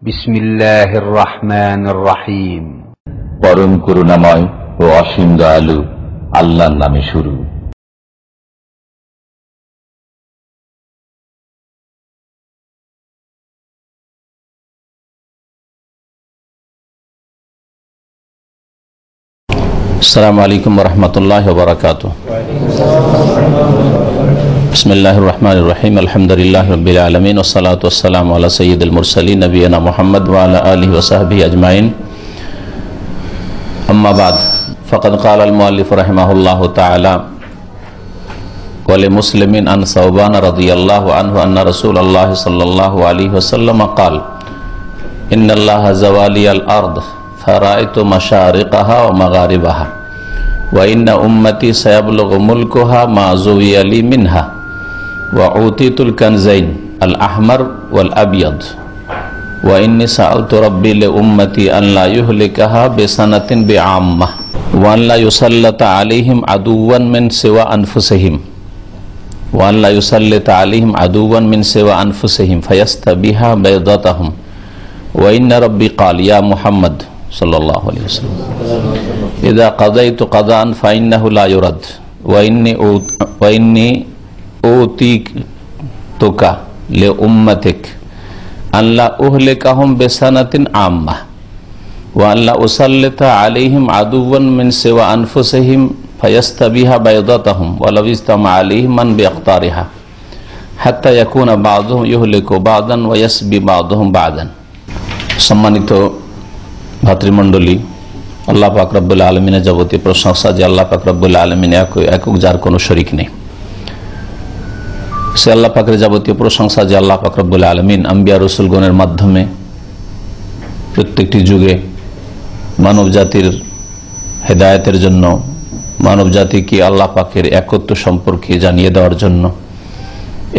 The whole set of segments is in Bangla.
বিসমিল্লাহির রহমানির রহিম। পরম করুণাময় ও অসীম দয়ালু আল্লাহর নামে শুরু। আসসালামু আলাইকুম ওয়া রাহমাতুল্লাহি ওয়া বারাকাতুহু। বিসমিল্লাহির রহমানির রহিম। আলহামদুলিল্লাহি রাব্বিল আলামিন ওয়াস সালাতু ওয়াস সালামু আলা সাইয়্যিদিল মুরসালিন নবিয়িনা মুহাম্মদ ওয়া আলা আলিহি ওয়া সাহবিহি আজমাইন। আম্মা বাদ, ফাকাদ ক্বালা আল মুআল্লিফ রাহিমাহুল্লাহু তাআলা ওয়া লিমুসলিমিন আন সাওবান রাদিয়াল্লাহু আনহু আন্না রাসূলুল্লাহ সাল্লাল্লাহু আলাইহি ওয়াসাল্লাম ক্বালা ইন্নাল্লাহা যাওয়ালিয়াল আরদ ফারাআইতু মাশারিকাহা ওয়া মাগারিবাহা ওয়া ইন্না উম্মতি সায়াবলুগু মুলকুহা মা যুবিয়া লি মিনহা ওয়া উতিতুল কানজাইন আল আহমার ওয়াল আবিয়াদ ওয়া ইন্নী সাআলতু রাব্বি লি উম্মতি আন লা ইহলিকাহা বিসানাতিন বিআম্মাহ ওয়া আন লা ইউসাল্লিতা আলাইহিম আদুওয়ান মিন সিওয়া আনফুসিহিম ওয়া আন লা ইউসাল্লিতা আলাইহিম আদুওয়ান মিন সিওয়া আনফুসিহিম ফায়াস্তাবিহা বাইদাতাহুম ওয়া ইন্না রাব্বি ক্বাল ইয়া মুহাম্মদ সাল্লাল্লাহু আলাইহি ওয়াসাল্লাম ইযা কাযাইতু কাযাআন ফাইন্নাহু লা ইউরাদ ওয়া ইন্নী উতিতুকা লি উম্মাতিক আন লা উহলিকাহুম বিসানাতিন আম্মাহ ওয়া আন লা উসাল্লিতা আলাইহিম আদুওয়ান মিন সিওয়া আনফুসিহিম ফায়াস্তাবিহা বাইদাতাহুম ওয়া লাউ ইজতামা আলাইহিম মান বিআখতারিহা হাত্তা ইয়াকুনা বা'দুহুম ইহলিকু বা'দান ওয়া ইয়াসবি বা'দুহুম বা'দান। সম্মানিত ভাতৃমণ্ডলী, আল্লাহ পাক রব্বুল আলামিনের যাবতীয় প্রশংসা যে আল্লাহ পাক রব্বুল আলামিন একক, যার কোনো শরীক নেই। সে আল্লাহ পাকের যাবতীয় প্রশংসা যে আল্লাহ পাক রব্বুল আলামিন আম্বিয়া রাসূলগণের মাধ্যমে প্রত্যেকটি যুগে মানব জাতির হেদায়েতের জন্য, মানব জাতিকে আল্লাহ পাকের একত্ব সম্পর্কে জানিয়ে দেওয়ার জন্য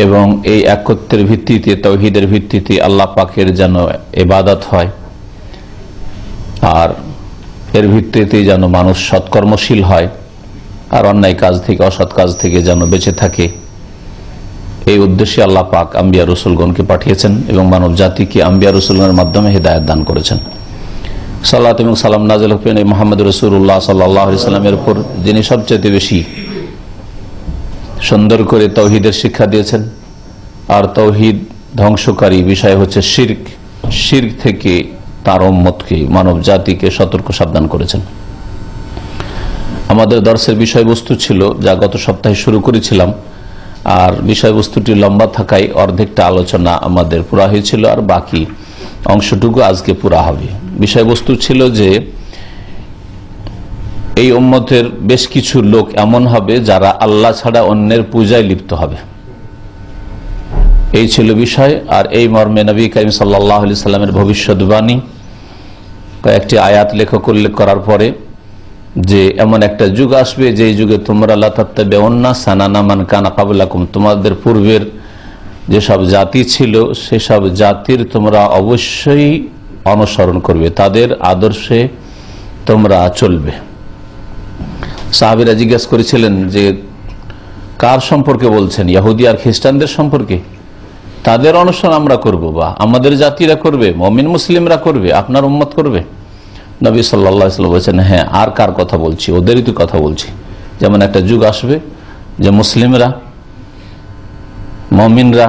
এবং এই একত্বের ভিত্তিতে, তাওহীদের ভিত্তিতে আল্লাহ পাকের যেন ইবাদত হয় আর এর ভিত্তিতে যেন মানুষ সৎকর্মশীল হয় আর অন্যায় কাজ থেকে, অসৎ কাজ থেকে যেন বেঁচে থাকে, এই উদ্দেশ্যে আল্লাহ পাক আম্বিয়া রাসূলগণকে পাঠিয়েছেন এবং মানব জাতিকে আম্বিয়া রাসূলগণের মাধ্যমে হিদায়াত দান করেছেন। সালাত এবং সালাম নাযিল হোক মুহাম্মদ রাসূলুল্লাহ সাল্লাল্লাহু আলাইহি ওয়াসাল্লামের উপর, যিনি সবচেয়ে বেশি সুন্দর করে তাওহীদের শিক্ষা দিয়েছেন। আর তাওহীদ ধ্বংসকারী বিষয় হচ্ছে শিরক। শিরক থেকে তার উম্মতকে, মানব জাতিকে সতর্ক সাবধান করেছেন। আমাদের দর্শের বিষয়বস্তু ছিল, যা গত সপ্তাহে শুরু করেছিলাম, আর বিষয়বস্তুটি লম্বা থাকায় অর্ধেকটা আলোচনা আমাদের পুরা হয়েছিল আর বাকি অংশটুকু আজকে পুরা হবে। বিষয়বস্তু ছিল যে এই উম্মতের বেশ কিছু লোক এমন হবে যারা আল্লাহ ছাড়া অন্যের পূজায় লিপ্ত হবে, এই ছিল বিষয়। আর এই মর্মে নবী করিম সাল্লাল্লাহু আলাইহি সাল্লামের ভবিষ্যদ্বাণী কয়েকটি আয়াত লেখক উল্লেখ করার পরে যে এমন একটা যুগ আসবে যে যুগে তোমরা লা তাত্তাবিউন্না সানানা মান কানা ক্বাবলাকুম, তোমাদের পূর্বের যেসব জাতি ছিল সেসব জাতির তোমরা অবশ্যই অনুসরণ করবে, তাদের আদর্শে তোমরা চলবে। সাহাবীরা জিজ্ঞেস করেছিলেন যে কার সম্পর্কে বলছেন? ইহুদি আর খ্রিস্টানদের সম্পর্কে? তাদের অনুসরণ আমরা করব বা আমাদের জাতিরা করবে, মুমিন মুসলিমরা করবে, আপনার উম্মত করবে? নবী সাল্লাল্লাহু আলাইহি ওয়াসাল্লাম বলেছেন, হ্যাঁ, আর কার কথা বলছি? ওদেরই তো কথা বলছি। যেমন একটা যুগ আসবে যে মুসলিমরা, মুমিনরা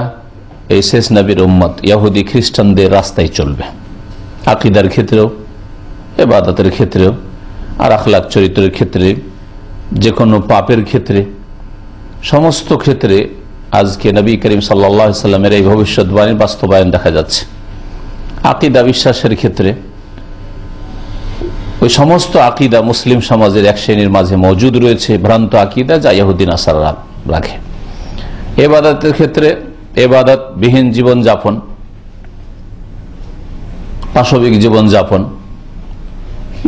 এই শেষ নবীর উম্মত ইহুদি খ্রিস্টানদের রাস্তায় চলবে, আকীদার ক্ষেত্রেও, ইবাদতের ক্ষেত্রেও, আর আখলাক চরিত্রের ক্ষেত্রে, যে কোনো পাপের ক্ষেত্রে, সমস্ত ক্ষেত্রে আজকে নবী করিম সাল্লাল্লাহু আলাইহি ওয়াসাল্লামের এই ভবিষ্যদ্বাণীর বাস্তবায়ন দেখা যাচ্ছে। আকীদা বিশ্বাসের ক্ষেত্রে ওই সমস্ত আকীদা মুসলিম সমাজের এক শ্রেণীর মাঝে মজুদ রয়েছে, ভ্রান্ত আকীদা যা ইহুদি নাসারারা রাখে। ইবাদতের ক্ষেত্রে ইবাদতবিহীন জীবনযাপন, পাশবিক জীবনযাপন,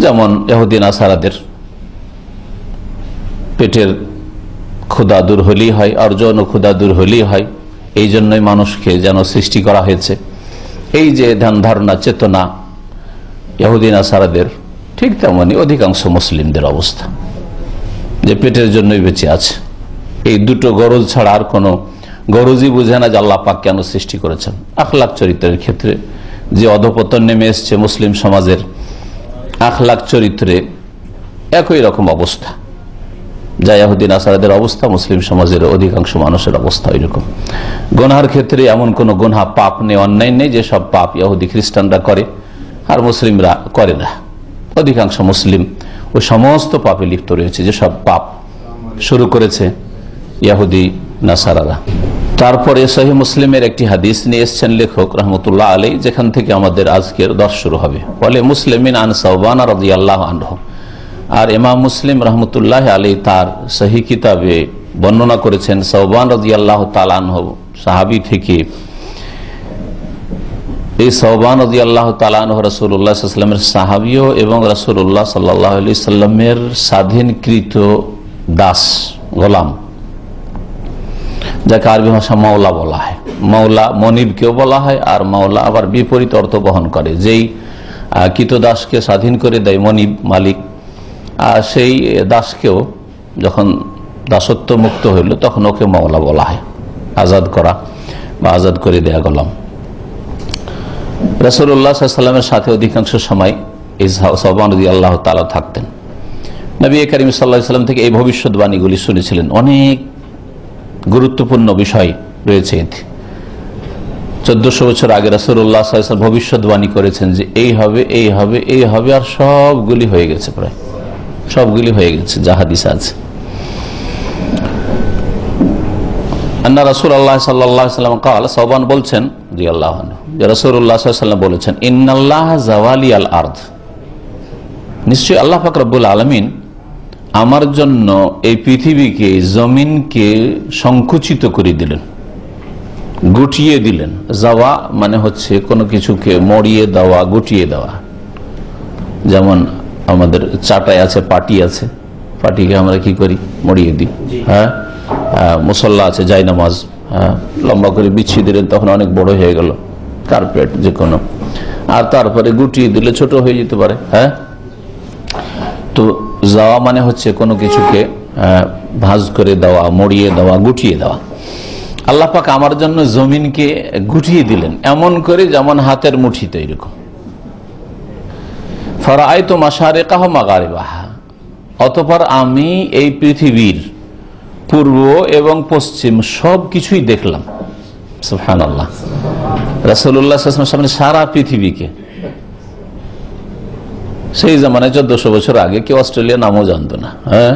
যেমন ইহুদি নাসারাদের পেটের ক্ষুধা দূর হলেই হয়, আর যৌন ক্ষুধা দূর হলেই হয়, এই জন্যই মানুষকে যেন সৃষ্টি করা হয়েছে। এই যে ধ্যান ধারণা চেতনা ইহুদি নাসারাদের, ঠিক তেমনি অধিকাংশ মুসলিমদের অবস্থা, যে পেটের জন্যই বেঁচে আছে। এই দুটো গরজ ছাড়া আর কোনো গরজই বুঝে না যে আল্লাহ পাক কেন সৃষ্টি করেছেন। আখলাক চরিত্রের ক্ষেত্রে যে অধপতন নেমে এসছে মুসলিম সমাজের আখলাক চরিত্রে, একই রকম অবস্থা। যা ইহুদি নাসারাদের অবস্থা, মুসলিম সমাজের অধিকাংশ মানুষের অবস্থা ওইরকম। গুনাহের ক্ষেত্রে এমন কোন গুনাহ, পাপ নেই, অন্যায় নেই যে সব পাপ ইহুদি খ্রিস্টানরা করে আর মুসলিমরা করে না। অধিকাংশ মুসলিম ওই সমস্ত পাপে লিপ্ত রয়েছে, যে সব পাপ শুরু করেছে ইহুদি নাসারারা। তারপরে সহিহ মুসলিমের একটি হাদিস নিয়ে এসেছেন লেখক রহমতুল্লাহ আলাইহি, যেখান থেকে আমাদের আজকের দর্শ শুরু হবে। বলে মুসলিমিন আন সাওবান রাদিয়াল্লাহু আনহু। আর ইমাম মুসলিম রহমতুল্লাহ আলাইহি তার সহিহ কিতাবে বর্ণনা করেছেন সাওবান রাদিয়াল্লাহু তাআলা আনহু সাহাবী থেকে। এই সাওবান রাদিয়াল্লাহু তাআলা আনহু রাসূলুল্লাহ সাল্লাল্লাহু আলাইহি ওয়াসাল্লামের সাহাবীও এবং রাসূলুল্লাহ সাল্লাল্লাহু আলাইহি ওয়াসাল্লামের স্বাধীনকৃত দাস, গোলাম, যাকে আরবি ভাষা মাওলা বলা হয়। মাওলা মনিবকেও বলা হয়, আর মাওলা আবার বিপরীত অর্থ বহন করে। যেই কৃতদাসকে স্বাধীন করে দেয় মনিব, মালিক, সেই দাসকেও যখন দাসত্ব মুক্ত হইল তখন ওকে মাওলা বলা হয়, আজাদ করা বা আজাদ করে দেয়া গোলাম। রাসূলুল্লাহ সাল্লাল্লাহু আলাইহি ওয়াসাল্লামের সাথে অধিকাংশ সময় এই সাওবান রাদিয়াল্লাহু তাআলা থাকতেন। নবী করিম সাল্লাল্লাহু আলাইহি ওয়াসাল্লাম থেকে এই ভবিষ্যৎবাণীগুলি শুনেছিলেন। অনেক গুরুত্বপূর্ণ বিষয় রয়েছে এতে। 1400 বছর আগে রাসূলুল্লাহ সাল্লাল্লাহু আলাইহি ওয়াসাল্লাম ভবিষ্যৎবাণী করেছেন যে এই হবে, এই হবে, এই হবে, আর সবগুলি হয়ে গেছে, প্রায় সবগুলি হয়ে গেছে, যা হাদিসে আছে। আন্না রাসূলুল্লাহ সাল্লাল্লাহু আলাইহি ওয়াসাল্লাম قال, সাওবান বলছেন রাদিয়াল্লাহু আনহু, যে রাসূলুল্লাহ সাল্লাল্লাহু আলাইহি ওয়াসাল্লাম বলেছেন, ইন্নাল্লাহা যাওয়ালিয়াল আরদ, নিশ্চয়ই আল্লাহ পাক রব্বুল আলামিন আমার জন্য এই পৃথিবীকে, জমিনকে সংকুচিত করে দিলেন, গুটিয়ে দিলেন। যাওয়া মানে হচ্ছে কোনো কিছুকে মরিয়ে দেওয়া, গুটিয়ে দেওয়া। যেমন আমাদের চাটাই আছে, পাটি আছে, পাটিকে আমরা কি করি, মরিয়ে দিই। হ্যাঁ, মুসল্লা আছে, জায়নামাজ, লম্বা করে বিছিয়ে দিলেন, তখন অনেক বড় হয়ে গেল, কার্পেট যে কোনো। আর তারপরে গুটিয়ে দিলে ছোট হয়ে যেতে পারে। হ্যাঁ, তো যাওয়া মানে হচ্ছে কোনো কিছুকে ভাঁজ করে দেওয়া, মরিয়ে দেওয়া, গুটিয়ে দেওয়া। আল্লাহ পাক আমার জন্য জমিনকে গুটিয়ে দিলেন এমন করে যেমন হাতের মুঠিতে এরকম। ফারাআইতু মাশারিকাহা মাগারিবাহা, অতঃপর আমি এই পৃথিবীর পূর্ব এবং পশ্চিম সব কিছুই দেখলাম। সুবহানাল্লাহ। রাসূলুল্লাহ সাল্লাল্লাহু আলাইহি ওয়াসাল্লামের সামনে সারা পৃথিবীকে। সেই জামানায় 1400 বছর আগে কেউ অস্ট্রেলিয়ার নামও জানতো না, হ্যাঁ,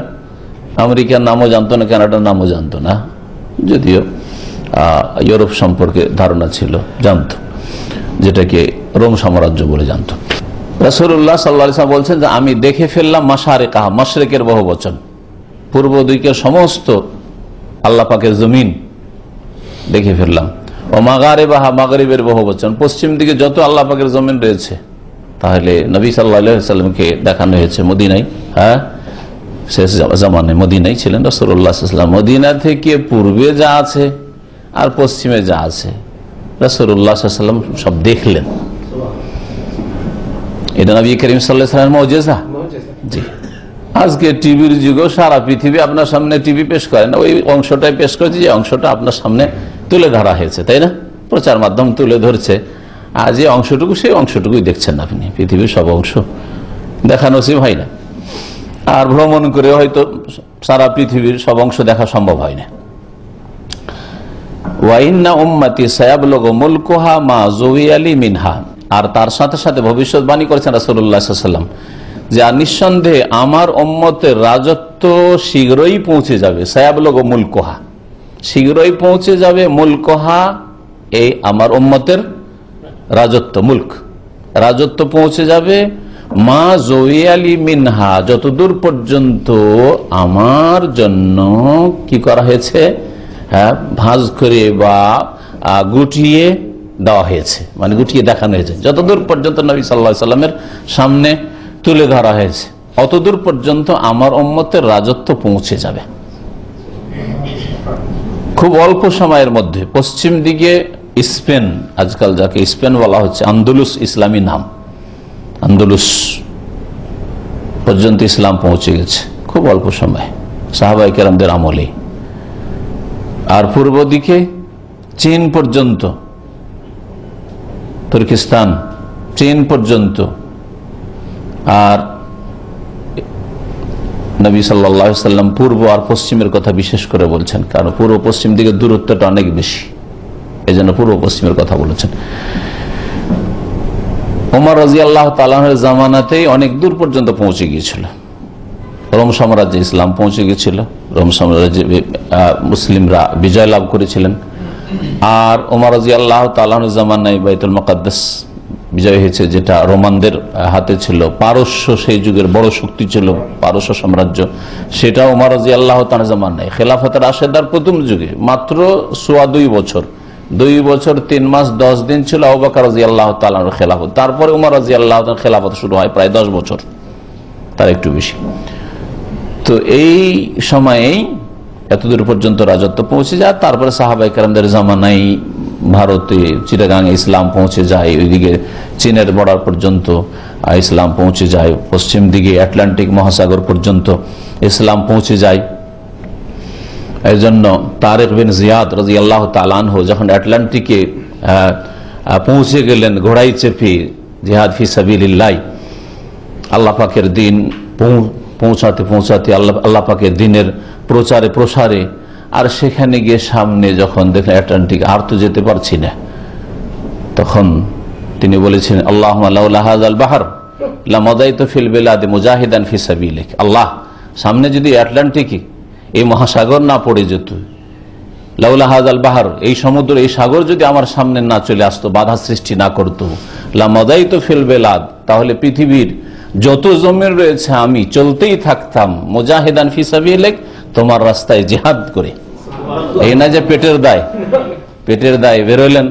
আমেরিকার নামও জানতো না, কানাডার নামও জানতো না, যদিও ইউরোপ সম্পর্কে ধারণা ছিল, জানতো, যেটাকে রোম সাম্রাজ্য বলে জানতো। রাসূলুল্লাহ সাল্লাল্লাহু আলাইহি ওয়াসাল্লাম বলছেন যে আমি দেখে ফেললাম মাশারিকাহা, মাশরিকের বহুবচন, পূর্ব দিকের সমস্ত আল্লাহ পাকের জমিন দেখে ফেললাম। ও মাগারিবাহা, মাগরিবের বহুবচন, পশ্চিম দিকে যত আল্লাহ পাকের জমিন রয়েছে। তাহলে নবী সাল্লাল্লাহু আলাইহি ওয়াসাল্লামকে দেখানো হয়েছে মদিনায়। হ্যাঁ, শেষ জামানায় মদিনায় ছিলেন রাসূলুল্লাহ সাল্লাল্লাহু আলাইহি ওয়াসাল্লাম। মদিনা থেকে পূর্বে যা আছে আর পশ্চিমে যা আছে রাসূলুল্লাহ সাল্লাল্লাহু আলাইহি ওয়াসাল্লাম সব দেখলেন। এটা নবী করিম সাল্লাল্লাহু আলাইহি ওয়াসাল্লামের মুজিজা। জি, আজকে টিভির যুগেও সারা পৃথিবী আপনার সামনে টিভি পেশ করে না, ওই অংশটাই পেশ করেছে যে অংশটা আপনার সামনে তুলে ধরা হয়েছে, তাই না? প্রচার মাধ্যম তুলে ধরছে, আর যে অংশটুকু সেই অংশটুকুই দেখছেন আপনি, পৃথিবীর সব অংশ দেখা নসিব হয় না। আর ভ্রমণ করে হয়তো সারা পৃথিবীর সব অংশ দেখা সম্ভব হয় না। ওয়াইন্না উম্মতি সায়াবলুগু মুলকুহা মা যুবিয়ালি মিনহা, আর তার সাথে সাথে ভবিষ্যৎবাণী করেছেন রাসূলুল্লাহ সাল্লাল্লাহু আলাইহি ওয়াসাল্লাম যে নিঃসন্দেহে আমার উম্মতের রাজত্ব শীঘ্রই পৌঁছে যাবে। সায়াবলুগু মুলকুহা, শীঘ্রই পৌঁছে যাবে, মুলকুহা এই আমার উম্মতের রাজত্ব, মুলক, রাজত্ব পৌঁছে যাবে। মা যুবিয়ালি মিনহা, যতদূর পর্যন্ত আমার জন্য কি করা হয়েছে, হ্যাঁ, ভাঁজ করে বা গুটিয়ে দেওয়া হয়েছে, মানে গুটিয়ে দেখানো হয়েছে। যতদূর পর্যন্ত নবী সাল্লাল্লাহু আলাইহি ওয়াসাল্লামের সামনে তুলে ধরা হয়েছে, অতদূর পর্যন্ত আমার উম্মতের রাজত্ব পৌঁছে যাবে। খুব অল্প সময়ের মধ্যে পশ্চিম দিকে স্পেন, আজকাল যাকে স্পেন বলা হচ্ছে, আন্দুলুস ইসলামী নাম, আন্দুলুস পর্যন্ত ইসলাম পৌঁছে গেছে খুব অল্প সময়, সাহাবায়ে কেরামদের আমলে। আর পূর্ব দিকে চীন পর্যন্ত তুর্কিস্তান, চীন পর্যন্ত। আর নবী সাল্লাল্লাহু আলাইহি ওয়াসাল্লাম পূর্ব আর পশ্চিমের কথা বিশেষ করে বলছেন, কারণ পূর্ব পশ্চিম দিকে দূরত্বটা অনেক বেশি, এই জন্য পূর্ব পশ্চিমের কথা বলেছেন। ওমর রাদিয়াল্লাহু তাআলা আনহুর জামানাতেই অনেক দূর পর্যন্ত পৌঁছে গিয়েছিল, রোম সাম্রাজ্যে ইসলাম পৌঁছে গিয়েছিল, রোম সাম্রাজ্যে মুসলিমরা বিজয় লাভ করেছিলেন। আর ওমর রাদিয়াল্লাহু তাআলা আনহুর জামানায় বাইতুল মুকাদ্দাস বিজয় হয়েছে, যেটা রোমানদের হাতে ছিল। পারস্য সেই যুগের বড় শক্তি ছিল পারস্য সাম্রাজ্য, সেটা ওমর রাদিয়াল্লাহু তাআলার জামানায়। খেলাফতের রাশেদার প্রথম যুগে মাত্র 2.25 বছর, 2 বছর 3 মাস 10 দিন ছিল আবু বকর রাদিয়াল্লাহু তাআলার খেলাফত। তারপরে ওমর রাদিয়াল্লাহু তাআলার খেলাফত শুরু হয় প্রায় 10 বছর, তার একটু বেশি। তো এই সময়েই এতদূর পর্যন্ত রাজত্ব পৌঁছে যায়। তারপরে সাহাবায়ে কেরামদের জামানায় ভারতে চিটাগাঙে ইসলাম পৌঁছে যায়, ওইদিকে চীনের বর্ডার পর্যন্ত ইসলাম পৌঁছে যায়, পশ্চিম দিকে আটলান্টিক মহাসাগর পর্যন্ত ইসলাম পৌঁছে যায়। এই জন্য তারিক বিন জিয়াদ রাদিয়াল্লাহু তাআলা আনহু যখন আটলান্টিকে পৌঁছে গেলেন ঘোড়ায় চেপে জিহাদ ফি সাবিলিল্লাহ, আল্লাহ পাকের দিন পৌঁছাতে পৌঁছাতে আল্লাহ পাকের দিনের প্রচারে প্রসারে, আর সেখানে গিয়ে সামনে যখন দেখলেন আটলান্টিক আর তো যেতে পারছি না, তখন তিনি বলেছেন আল্লাহুম্মা লাউলা হাযাল বাহর লামাদাইতু ফিল বিলাদি মুজাহিদান ফি সাবিলিক। আল্লাহ, সামনে যদি আটলান্টিকে এই মহাসাগর না পড়ে যেত, লাউলা হাযাল বাহর, এই সমুদ্র এই সাগর যদি আমার সামনে না চলে আসতো, বাধা সৃষ্টি না করতো, লামাদাইতু ফিল বিলাদ, তাহলে পৃথিবীর যত জমিন রয়েছে আমি চলতেই থাকতাম মুজাহিদান ফি সাবিলিক, তোমার রাস্তায় জিহাদ করে। এই না যে পেটের দায় বেরোলেন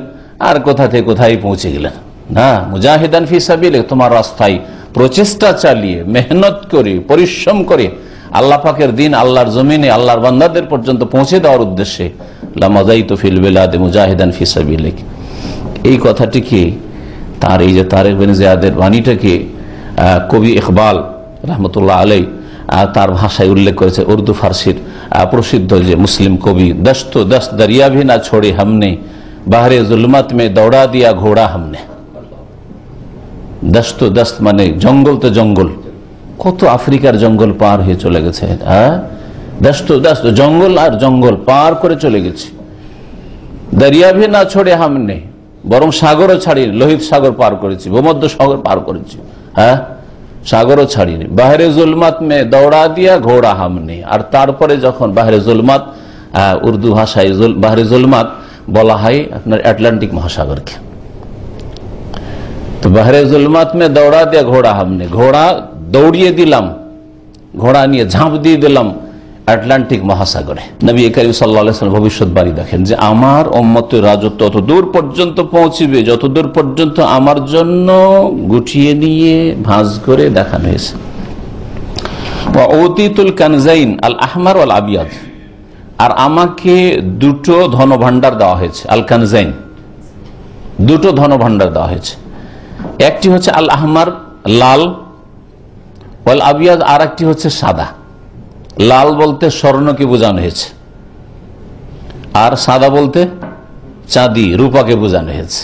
আর কোথা থেকে কোথায় পৌঁছে গেলেন, না, মুজাহিদান ফি সাবিলিক, তোমার রাস্তায় প্রচেষ্টা চালিয়ে মেহনত করে পরিশ্রম করে আল্লাহ পাকের দিন আল্লাহর জমিনে আল্লাহর বান্দাদের পর্যন্ত পৌঁছে দেওয়ার উদ্দেশ্যে লামাদাইতু ফিল বিলাদি মুজাহিদান ফি সাবিলিক। এই কথাটিকে তার এই যে তারিক বিন জিয়াদের বাণীটাকে কবি ইকবাল রহমতুল্লাহ আলাইহি তার ভাষায় উল্লেখ করেছে, উর্দু ফার্সির প্রসিদ্ধ যে মুসলিম কবি, দস্ত দস্ত দরিয়া ভি না ছোড়ে हमने বাহরে জুলমত में दौड़ा दिया घोड़ा हमने। দস্ত দস্ত মানে জঙ্গল তো জঙ্গল, কত আফ্রিকার জঙ্গল পার হয়ে চলে গেছে, দস্ত দস্ত জঙ্গল আর জঙ্গল পার করে চলে গেছে। দরিয়া ভি না ছোড়ে हमने, বরং সাগরও ছাড়িনি, লোহিত সাগর পার করেছি, ভূমধ্য সাগর পার করেছি, সাগরও ছাড়িনি। বাহরে জুলমাত মে দৌড়া দিয়া ঘোড়া হামনে, আর তারপরে যখন বাহরে জুলমাত, উর্দু ভাষায় বাহরে জুলমাত বলা হয় আপনার আটলান্টিক মহাসাগরকে, তো বাহরে জুলমাত মে দৌড়া দিয়া ঘোড়া হামনে, ঘোড়া দৌড়িয়ে দিলাম, ঘোড়া নিয়ে ঝাঁপ দিয়ে দিলাম আটলান্টিক মহাসাগরে। নবী করিম সাল্লাল্লাহু আলাইহি ওয়াসাল্লাম ভবিষ্যৎবাণী দেখেন যে আমার উম্মতের রাজত্ব তত দূর পর্যন্ত পৌঁছবে যতদূর পর্যন্ত আমার জন্য গুটিয়ে নিয়ে ভাঁজ করে দেখানো হয়েছে। ওয়া উতিতুল কানজাইন আল আহমার ওয়াল আবিয়াদ, আর আমাকে দুটো ধনভাণ্ডার দেওয়া হয়েছে। আল কানজাইন, দুটো ধনভাণ্ডার দেওয়া হয়েছে, একটি হচ্ছে আল আহমার লাল, ওয়াল আবিয়াদ আর একটি হচ্ছে সাদা। লাল বলতে স্বর্ণকে বোঝানো হয়েছে, আর সাদা বলতে চাঁদি রূপাকে বোঝানো হয়েছে,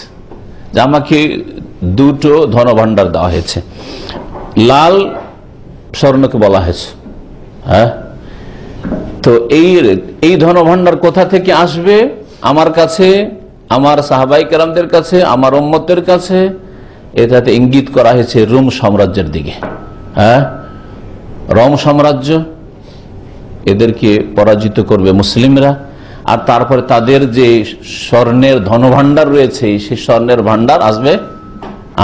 যে আমাকে দুটো ধনভাণ্ডার দেওয়া হয়েছে। লাল স্বর্ণকে বলা হয়েছে, তো এই ধনভাণ্ডার কোথা থেকে আসবে আমার কাছে, আমার সাহাবায়ে কেরামদের কাছে, আমার উম্মতের কাছে? এটাতে ইঙ্গিত করা হয়েছে রোম সাম্রাজ্যের দিকে। রোম সাম্রাজ্য, এদেরকে পরাজিত করবে মুসলিমরা, আর তারপরে তাদের যে স্বর্ণের ধনভাণ্ডার রয়েছে সেই স্বর্ণের ভাণ্ডার আসবে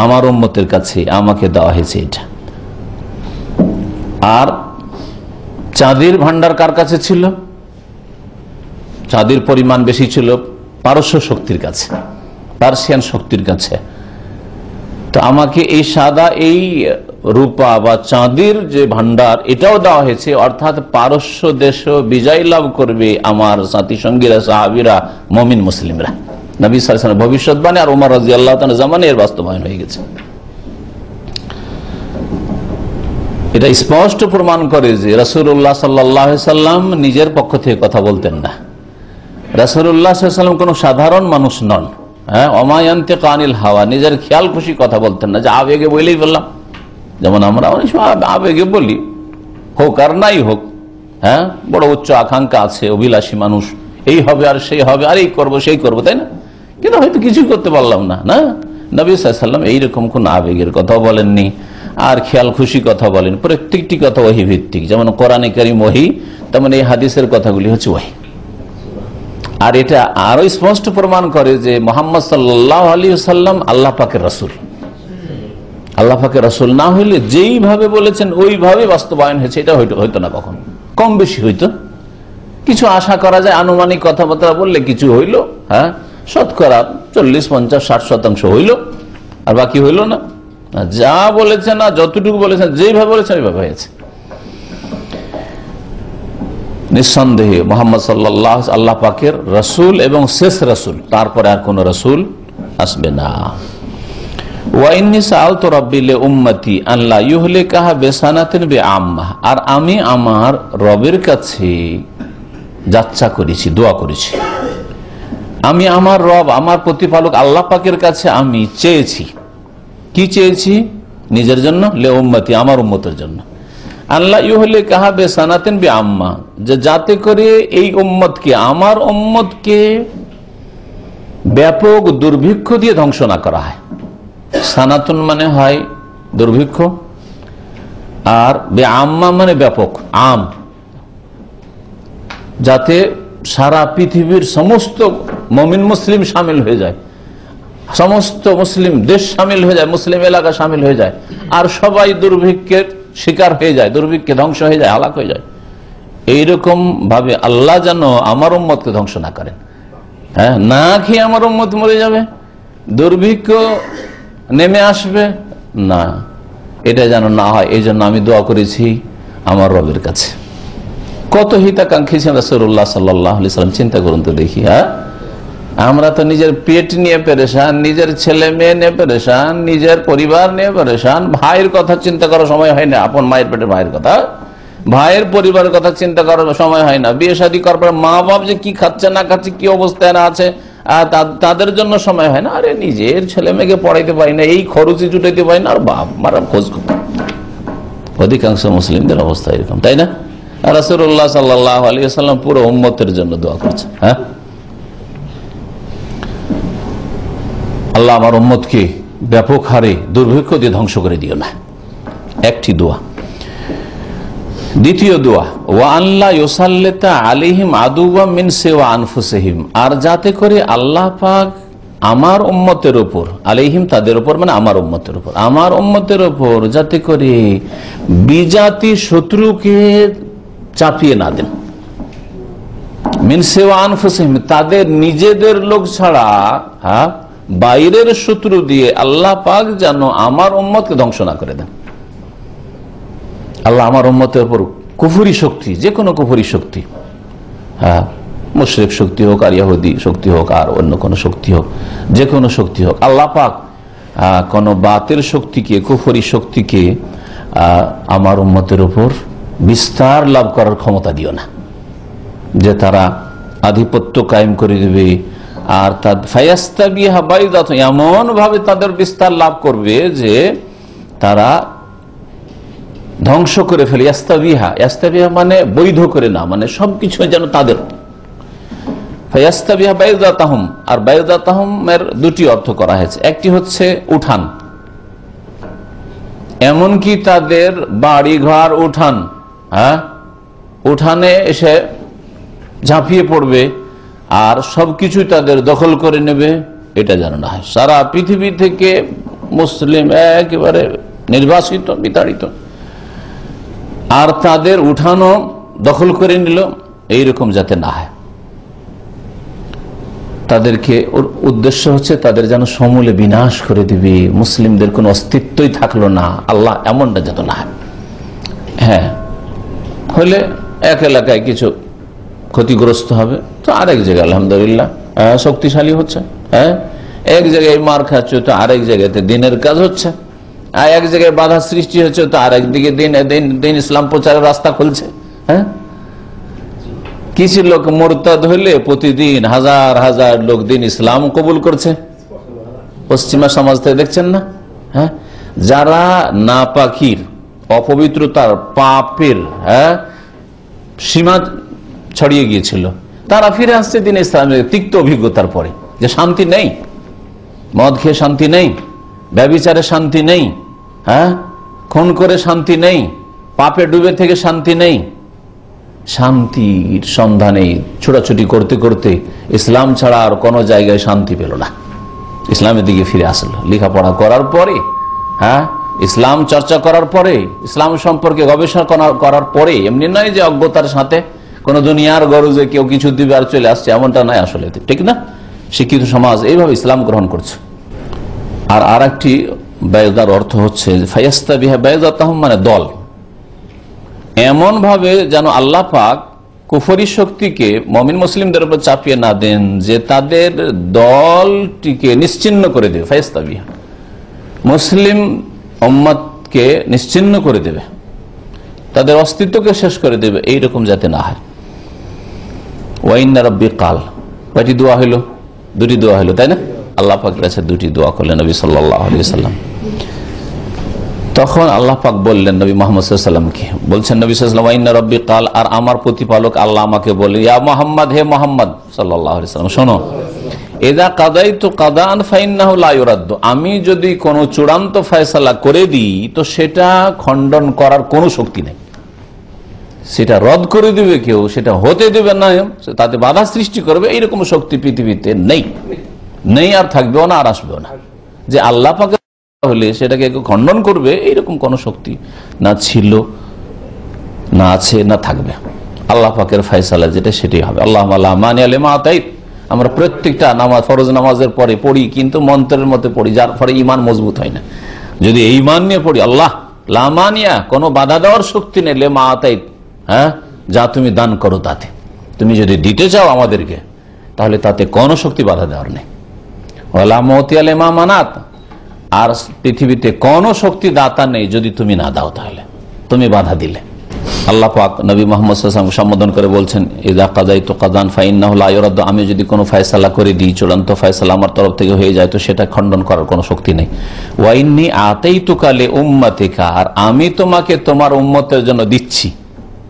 আমার উম্মতের কাছে, আমাকে দেওয়া হয়েছে এটা। আর চাঁদির ভাণ্ডার কার কাছে ছিল? চাঁদির পরিমাণ বেশি ছিল পারস্য শক্তির কাছে, পার্সিয়ান শক্তির কাছে। তো আমাকে এই সাদা, এই রূপা বা চাঁদির যে ভান্ডার, এটাও দেওয়া হয়েছে, অর্থাৎ পারস্য দেশ বিজয় লাভ করবে আমার সাথী সঙ্গীরা, সাহাবীরা, মুমিন মুসলিমরা। নবী সাল্লাল্লাহু আলাইহি ওয়াসাল্লাম ভবিষ্যৎবাণী আর ওমর রাদিয়াল্লাহু তাআলা জামানে এর বাস্তবায়ন হয়ে গেছে। এটা স্পষ্ট প্রমাণ করে যে রাসূলুল্লাহ সাল্লাল্লাহু আলাইহি ওয়াসাল্লাম নিজের পক্ষ থেকে কথা বলতেন না। রাসূলুল্লাহ সাল্লাল্লাহু আলাইহি ওয়াসাল্লাম কোনো সাধারণ মানুষ নন, হ্যাঁ, ওমা ইয়ানতিকু আনিল হাওয়া, নিজের খেয়াল খুশি কথা বলতেন না, যে আবেগে বলেই বললাম। যেমন আমরা অনেক সময় আবেগে বলি, হোক আর নাই হোক, হ্যাঁ, বড় উচ্চ আকাঙ্ক্ষা আছে, অভিলাষী মানুষ, এই হবে আর সেই হবে, আর এই করবো সেই করবো, তাই না? কিন্তু হয়তো কিছুই করতে পারলাম না। না, নবী সাল্লাল্লাহু আলাইহি ওয়াসাল্লাম এইরকম কোন আবেগের কথা বলেননি, আর খেয়াল খুশি কথা বলেন। প্রত্যেকটি কথা ওহী ভিত্তিক, যেমন কোরআনে কারীম ওহী, তেমন এই হাদিসের কথাগুলি হচ্ছে ওহী। আর এটা আরো স্পষ্ট প্রমাণ করে যে মুহাম্মদ সাল্লাল্লাহু আলাইহি ওয়াসাল্লাম আল্লাহ পাকের রাসূল। আল্লাহ পাকের রাসূল না হইলে যেইভাবে বলেছেন ওইভাবে বাস্তবায়ন হয়েছে, এটা হইতো না, কখন কম বেশি হইতো। কিছু আশা করা যায়, আনুমানিক কথাবার্তা বললে কিছু হইল, হ্যাঁ, শতকরা 40-50-60% হইল, আর বাকি হইল না। যা বলেছেন না, যতটুকু বলেছেন, যেইভাবে বলেছেন ওইভাবে হয়েছে। নিঃসন্দেহে মুহাম্মদ সাল্লাল্লাহু আলাইহি আল্লাহ পাকের রাসূল এবং শেষ রাসূল, তারপরে আর কোন রাসূল আসবে না। ওয়া ইন্নী সাআলতু রাব্বি লি উম্মতি আন লা ইউহলিকাহা বিসানাতিন বিআম্মাহ, আর আমি আমার রবের কাছে যাচ্ছা করেছি, দোয়া করেছি। আমি আমার রব, আমার প্রতিপালক আল্লাহ পাকের কাছে আমি চেয়েছি। কি চেয়েছি? নিজের জন্য, লে উম্মতি, আমার উম্মতের জন্য। আল্লাহ ইউহলিকাহা বিসানাতিন বিআম্মাহ, যে যাতে করে এই উম্মতকে, আমার উম্মতকে ব্যাপক দুর্ভিক্ষ দিয়ে ধ্বংস না করা হয়। সানাতুন মানে হয় দুর্ভিক্ষ, আর বিআম্মাহ মানে ব্যাপক, আম, যাতে সারা পৃথিবীর সমস্ত মুমিন মুসলিম শামিল হয়ে যায়, সমস্ত মুসলিম দেশ শামিল হয়ে যায়, মুসলিম এলাকা শামিল হয়ে যায়, আর সবাই দুর্ভিক্ষের শিকার হয়ে যায়, দুর্ভিক্ষে ধ্বংস হয়ে যায়, হালাক হয়ে যায়। এইরকম ভাবে আল্লাহ যেন আমার উম্মতকে ধ্বংস না করেন। হ্যাঁ, না খেয়ে আমার উম্মত মরে যাবে, দুর্ভিক্ষ নেমে আসবে না, এটা যেন না হয়। এই জন্য আমি দোয়া করেছি আমার রবের কাছে। কত হিতাকাঙ্ক্ষী ছিলেন রাসূলুল্লাহ সাল্লাল্লাহু আলাইহি ওয়াসাল্লাম, চিন্তা করুন তো দেখি। হ্যাঁ, আমরা তো নিজের পেট নিয়ে পেরেশান, নিজের ছেলে মেয়ে নিয়ে পেরেশান, নিজের পরিবার নিয়ে পেরেশান, ভাইয়ের কথা চিন্তা করার সময় হয় না, আপন মায়ের পেটের ভাইয়ের কথা, ভাইয়ের পরিবারের কথা চিন্তা করার সময় হয় না, বিয়ে শাদী করার পর মা বাপ যে কি খাচ্ছে না খাচ্ছে, কি অবস্থায় না আছে, তাদের জন্য সময় হয় না। আরে নিজের ছেলে মেয়েকে পড়াইতে পারি না, এই খরচে জুটাইতে পারি না, আর বাপ মারা খোঁজ করতে। অধিকাংশ মুসলিমদের অবস্থা এরকম, তাই না? রাসূলুল্লাহ সাল্লাল্লাহু আলাইহি ওয়াসাল্লাম পুরো উম্মতের জন্য দোয়া করছেন। হ্যাঁ, আল্লাহ আমার উম্মতকে ব্যাপক হারে দুর্ভিক্ষ দিয়ে ধ্বংস করে দিও না, একটি দোয়া। দ্বিতীয় দোয়া, ওয়া আল্লাহ ইউসাল্লিতা আলাইহিম আদুওয়াম মিন সিওয়া আনফুসিহিম, আর যাতে করে আল্লাহ পাক আমার উম্মতের উপর, আলাইহিম তাদের উপর মানে আমার উম্মতের উপর, আমার উম্মতের উপর যাতে করে বিজাতি শত্রুকে চাপিয়ে না দেন। মিন সিওয়া আনফুসিহিম, তাদের নিজেদের লোক ছাড়া, হ্যাঁ, বাইরের শত্রু দিয়ে আল্লাহ পাক যেন আমার উম্মতকে ধ্বংস না করে দেন। আল্লাহ আমার উম্মতের উপর কুফরি শক্তি, যে কোনো কুফরি শক্তি, হ্যাঁ, মুশরিক শক্তি হোক, আর ইহুদি শক্তি হোক, আর অন্য কোনো শক্তি হোক, যে কোনো শক্তি হোক, আল্লাহ পাক কোনো বাতিল শক্তিকে, কুফরি শক্তিকে আমার উম্মতের উপর বিস্তার লাভ করার ক্ষমতা দিও না, যে তারা আধিপত্য কায়েম করে দেবে, আর ফায়াস্তাবিহা বাইদাত, এমন ভাবে তাদের বিস্তার লাভ করবে যে তারা ধ্বংস করে ফেলে। ইয়াস্তাবিহা, ইয়াস্তাবিহা মানে বৈধ করে না, মানে সবকিছু যেন তাদের। ফায়াস্তাবিহা বাইদাতাহুম, আর বাইদাতাহুমের দুটি অর্থ করা হয়েছে। একটি হচ্ছে উঠান, এমনকি তাদের বাড়ি ঘর উঠান, হ্যাঁ, উঠানে এসে ঝাঁপিয়ে পড়বে আর সবকিছু তাদের দখল করে নেবে, এটা যেন না হয়। সারা পৃথিবী থেকে মুসলিম একেবারে নির্বাসিত, বিতাড়িত, আর তাদের উঠানো দখল করে নিল, এইরকম যাতে না হয়। তাদেরকে, ওর উদ্দেশ্য হচ্ছে তাদের যেন সমূলে বিনাশ করে দিবে, মুসলিমদের কোনো অস্তিত্বই থাকলো না, আল্লাহ এমনটা যাতে না হয়। হ্যাঁ, হলে এক এলাকায় কিছু ক্ষতিগ্রস্ত হবে, তো আরেক জায়গায় আলহামদুলিল্লাহ শক্তিশালী হচ্ছে। হ্যাঁ, এক জায়গায় মার খাচ্ছে, তো আরেক জায়গাতে দিনের কাজ হচ্ছে, আর এক জায়গায় বাধা সৃষ্টি হচ্ছে, তো আরেক দিকে দিন ইসলাম প্রচারের রাস্তা খুলছে। হ্যাঁ, কিছু লোক মুরতাদ হলে প্রতিদিন হাজার হাজার লোক দিন ইসলাম কবুল করছে। পশ্চিমা সমাজ থেকে দেখছেন না, হ্যাঁ, যারা নাপাকির, অপবিত্রতার, পাপের সীমা ছড়িয়ে গিয়েছিল, তারা ফিরে আসছে দিন ইসলামের তিক্ত অভিজ্ঞতার পরে, যে শান্তি নেই, মদ খেয়ে শান্তি নেই, ব্যভিচারে শান্তি নেই, হ্যাঁ, খুন করে শান্তি নেই, পাপে ডুবে থেকে শান্তি নেই। শান্তির সন্ধানে ছোটাছুটি করতে করতে ইসলাম ছাড়া আর কোনো জায়গায় শান্তি পেল না, ইসলামের দিকে ফিরে আসলো। লেখাপড়া করার পরে, হ্যাঁ, ইসলাম চর্চা করার পরে, ইসলাম সম্পর্কে গবেষণা করার পরে, এমনি নয় যে অজ্ঞতার সাথে কোন দুনিয়ার গরজে কেউ কিছু দিবে আর চলে আসছে, এমনটা নয় আসলে, ঠিক না? শিক্ষিত সমাজ এইভাবে ইসলাম গ্রহণ করছে। আর একটি বায়দার অর্থ হচ্ছে ফায়াস্তা বিহা বায়দাতাহুম, মানে দল, এমন ভাবে যেন আল্লাহ পাক কুফরি শক্তিকে মুমিন মুসলিমদের উপর চাপিয়ে না দেন, যে তাদের দলটিকে নিশ্চিহ্ন করে দেবে। ফায়াস্তা বিহা, মুসলিম উম্মতকে নিশ্চিহ্ন করে দেবে, তাদের অস্তিত্বকে শেষ করে দেবে, এইরকম যাতে না হয়। ওয়াইন্না রাব্বি কাল, কয়টি দোয়া হইল? দুটি দোয়া হইল, তাই না? আল্লাহ পাকের কাছে দুটি দোয়া করলেন নবী সাল্লাল্লাহু আলাইহি ওয়াসাল্লাম। তখন আল্লাহ পাক বললেন নবী মুহাম্মদ সাল্লাল্লাহু আলাইহি ওয়াসাল্লামকে, বলছেন নবী সাল্লাল্লাহু আলাইহি ওয়াসাল্লাম, ওয়াইন্না রাব্বি কাল, আর আমার প্রতিপালক আল্লাহ আমাকে বলে, ইয়া মুহাম্মদ, হে মুহাম্মদ সাল্লাল্লাহু আলাইহি ওয়াসাল্লাম, শোনো, ইযা কাদাইতু কাদান ফাইন্নাহু লা ইউরাদ্দু, আমি যদি কোনো চূড়ান্ত ফয়সালা করে দিই তো সেটা খণ্ডন করার কোনো শক্তি নেই, সেটা রদ করে দিবে কেউ, সেটা হতে দেবে না, তাতে বাধা সৃষ্টি করবে, এইরকম শক্তি পৃথিবীতে নেই, নেই, আর থাকবেও না, আর আসবেও না। যে আল্লাহ পাকের হলে সেটাকে খণ্ডন করবে, এইরকম কোন শক্তি না ছিল, না আছে, না থাকবে। আল্লাহ পাকের ফয়সালা যেটা সেটাই হবে। আল্লাহ মানি আলিমা আতাইত, আমরা প্রত্যেকটা নামাজ, ফরজ নামাজের পরে পড়ি, কিন্তু মন্ত্রের মধ্যে পড়ি, যার ফলে ইমান মজবুত হয় না। যদি এই ইমান নিয়ে পড়ি, আল্লাহ লামানিয়া, কোনো বাধা দেওয়ার শক্তি নেই, লেমা আতাইত, হ্যাঁ, যা তুমি দান করো তাতে, তুমি যদি দিতে চাও আমাদেরকে, তাহলে তাতে কোনো শক্তি বাধা দেওয়ার নেই। ওয়ালা মতিয়ালে মা মানাত, আর পৃথিবীতে কোনো শক্তি দাতা নেই যদি তুমি না দাও, তাহলে তুমি বাধা দিলে। আল্লাহ পাক নবী মুহাম্মদ সাল্লাল্লাহু আলাইহি ওয়াসাল্লাম সম্বোধন করে বলছেন, ইযা কাযাইতু কাযান ফাইন্নাহু লা ইউরাদ্দু, আমি যদি কোনো ফয়সালা করে দিই, চূড়ান্ত ফয়সালা আমার তরফ থেকে হয়ে যায়, তো সেটা খণ্ডন করার কোনো শক্তি নেই। ওয়া ইন্নী আতাইতুকা লি উম্মাতিকা, আর আমি তোমাকে তোমার উম্মতের জন্য দিচ্ছি,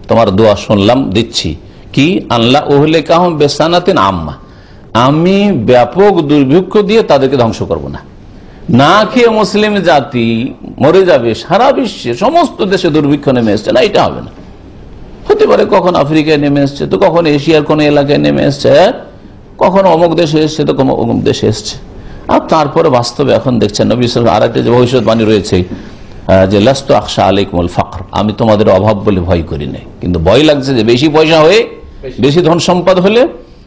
তোমার দোয়া শুনলাম, দিচ্ছি কি, আল্লাহ উহলিকাহুম বিসানাতিন আম্মা, আমি ব্যাপক দুর্ভিক্ষ দিয়ে তাদেরকে ধ্বংস করব না। না খেয়ে মুসলিম জাতি মরে যাবে, সারা বিশ্বে সমস্ত দেশে দুর্ভিক্ষ নেমে এসছে না, এটা হবে না। হতে পারে কখন আফ্রিকায় নেমে এসছে, তো কখন এশিয়ার কোন এলাকায় নেমে এসছে, কখন অমুক দেশে এসছে, তো কখন অমুক দেশে এসছে। আর তারপরে বাস্তবে এখন দেখছেন নবী সাল্লাল্লাহু আলাইহি ওয়াসাল্লাম আরেকটা যে ভবিষ্যৎবাণী রয়েছে, যে লাস্তু আখশা আলাইকুমুল ফাকর, আমি তোমাদের অভাব বলে ভয় করি না, কিন্তু ভয় লাগছে যে বেশি পয়সা হয়ে, বেশি ধন সম্পদ হলে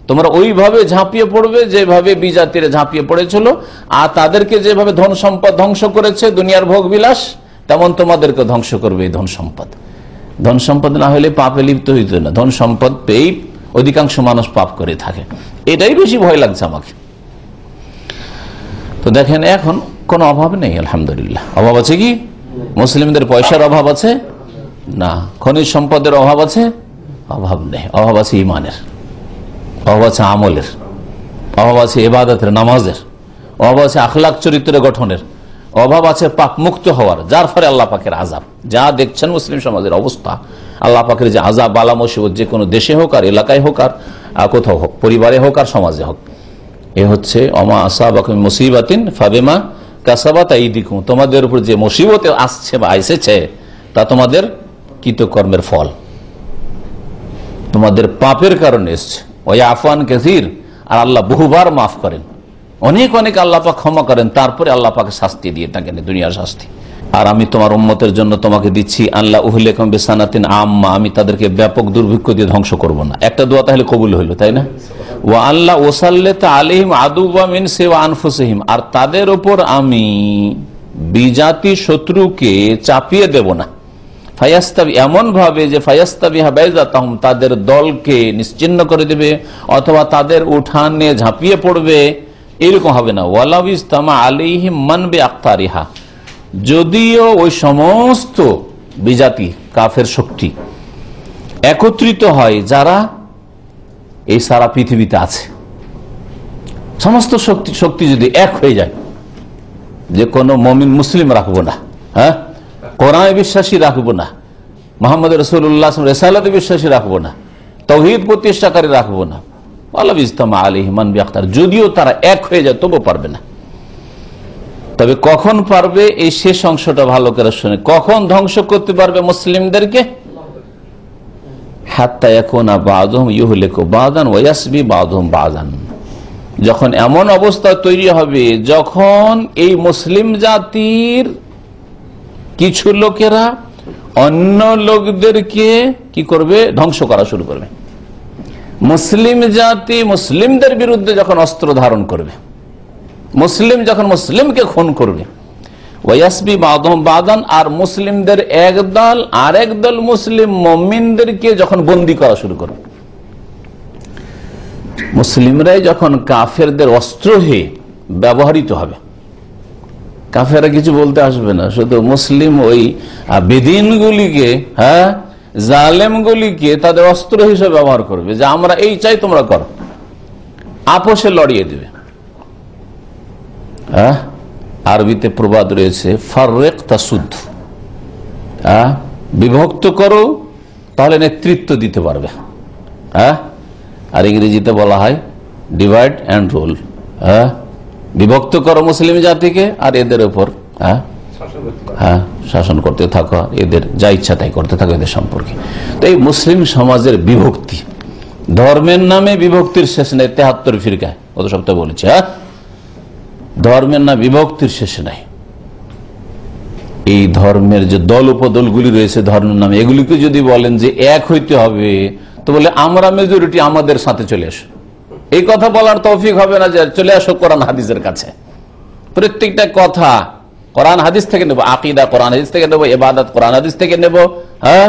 তোমরা ওইভাবে ঝাঁপিয়ে পড়বে যেভাবে বিজাতিরা ঝাঁপিয়ে পড়েছিল, আর তাদেরকে যেভাবে ধন সম্পদ ধ্বংস করেছে দুনিয়ার ভোগ বিলাস, তেমন তোমাদেরকে ধ্বংস করবে এই ধন সম্পদ। ধন সম্পদ না হলে পাপে লিপ্ত হইত না, ধন সম্পদ পেয়েই অধিকাংশ মানুষ পাপ করে থাকে, এটাই বেশি ভয় লাগছে আমাকে। তো দেখেন, এখন কোনো অভাব নেই, আলহামদুলিল্লাহ। অভাব আছে কি? মুসলিমদের পয়সার অভাব আছে না, খনিজ সম্পদের অভাব আছে, অভাব নেই। অভাব আছে ইমানের, অভাব আছে আমলের, অভাব আছে ইবাদতের, নামাজের, অভাব আছে আখলাক চরিত্রের গঠনের, অভাব আছে পাপ মুক্ত হওয়ার, যার ফলে আল্লাহ পাকের আযাব, যা দেখছেন মুসলিম সমাজের অবস্থা, আল্লাহ পাকের যে আযাব বালা মুসিবত, যে কোনো দেশে হোক আর এলাকায় হোক আর কোথাও হোক, পরিবারে হোক আর সমাজে হোক, এ হচ্ছে ওমা আসাবাকুম মিন মুসিবাতিন ফাবিমা কাসাবাত আইদিকুম, তোমাদের উপর যে মুসিবত আসছে বা এসেছে তা তোমাদের কৃতকর্মের ফল, তোমাদের পাপের কারণে এসছে। ওয়া আফওয়ান কাসীর, আর আল্লাহ বহুবার মাফ করেন, অনেক অনেক আল্লাহ পাক ক্ষমা করেন, তারপরে আল্লাহ পাক শাস্তি দিয়ে থাকেন, দুনিয়ার শাস্তি। আর আমি তোমার উম্মতের জন্য তোমাকে দিচ্ছি আল্লাহ উহলিকুম বিসানাতিন আম্মা, আমি তাদেরকে ব্যাপক দুর্ভিক্ষ দিয়ে ধ্বংস করব না। একটা দোয়া তাহলে কবুল হইল, তাই না? ওয়া আল্লাহ ওয়াসাল্লাত আলাইহিম আদুওয়া মিন সিওয়া আনফুসিহিম, আর তাদের উপর আমি বিজাতি শত্রুকে চাপিয়ে দেব না। ফায়াস্তাবি, এমন ভাবে যে ফায়াস্তাবিহা বাইজাতাহুম, তাদের দলকে নিশ্চিহ্ন করে দেবে, অথবা তাদের উঠানে ঝাঁপিয়ে পড়বে, এরকম হবে না। ওয়ালাউ ইসতামা আলাইহিম মান বিআকতারিহা, যদিও ওই সমস্ত বিজাতি কাফের শক্তি একত্রিত হয় যারা এই সারা পৃথিবীতে আছে, সমস্ত শক্তি যদি এক হয়ে যায়, যে কোনো মুমিন মুসলিম রাখবো না, হ্যাঁ, কোরআনে বিশ্বাসী রাখবো না, মুহাম্মদ রাসূলুল্লাহ রিসালাতে বিশ্বাসী রাখবো না, তাওহীদ প্রতিষ্ঠাকারী রাখবো না, যদিও তারা এক হয়ে যায় তবু পারবে না। তবে কখন পারবে এই শেষ অংশটা ভালো করে শুনে, কখন ধ্বংস করতে পারবে মুসলিমদেরকে? হাত্তা ইয়াকুনা বাযুহুম ইউহলিকু বাযান ওয়া ইয়াসবি বাযুহুম বাযান, যখন এমন অবস্থা তৈরি হবে যখন এই মুসলিম জাতির কিছু লোকেরা অন্য লোকদেরকে কি করবে? ধ্বংস করা শুরু করবে। মুসলিম জাতি মুসলিমদের বিরুদ্ধে যখন অস্ত্র ধারণ করবে, মুসলিম যখন মুসলিমকে খুন করবে, ওয়াসবি বাযুহুম বাযান, আর মুসলিমদের একদল আরেক দল মুসলিম মুমিনদেরকে যখন বন্দী করা শুরু করবে, মুসলিমরাই যখন কাফেরদের অস্ত্র হয়ে ব্যবহৃত হবে, কাফেররা কিছু বলতে আসবে না, শুধু মুসলিম ওই বেদিনগুলিকে, হ্যাঁ, জালেমগুলিকে তাদের অস্ত্র হিসেবে ব্যবহার করবে, যে আমরা এই চাই তোমরা করো, আপোষে লড়িয়ে দেবে। হ্যাঁ, আরবিতে প্রবাদ রয়েছে ফাররিক তাসুদ, বিভক্ত করো তাহলে নেতৃত্ব দিতে পারবে, হ্যাঁ, আর ইংরেজিতে বলা হয় ডিভাইড অ্যান্ড রুল। হ্যাঁ, বিভক্ত করো মুসলিম জাতিকে আর এদের উপর হ্যাঁ শাসন করতে থাকো, এদের যা ইচ্ছা তাই করতে থাকো এদের সম্পর্কে। তো এই মুসলিম সমাজের বিভক্তি, ধর্মের নামে বিভক্তির শেষ নেই। 73 ফিরকায় গত সপ্তাহে বলেছি, হ্যাঁ, ধর্মের না বিভক্তির শেষ নাই। এই ধর্মের যে দল উপদলগুলি রয়েছে ধর্মের নামে, এগুলিকে যদি বলেন যে এক হইতে হবে, তো বলে আমরা মেজরিটি, আমাদের সাথে চলে আসো। এই কথা বলার তৌফিক হবে না যে চলে আসো কোরআন হাদিসের কাছে। প্রত্যেকটা কথা কোরআন হাদিস থেকে নেব, আকীদা কোরআন হাদিস থেকে নেব, ইবাদত কোরআন হাদিস থেকে নেব, হ্যাঁ,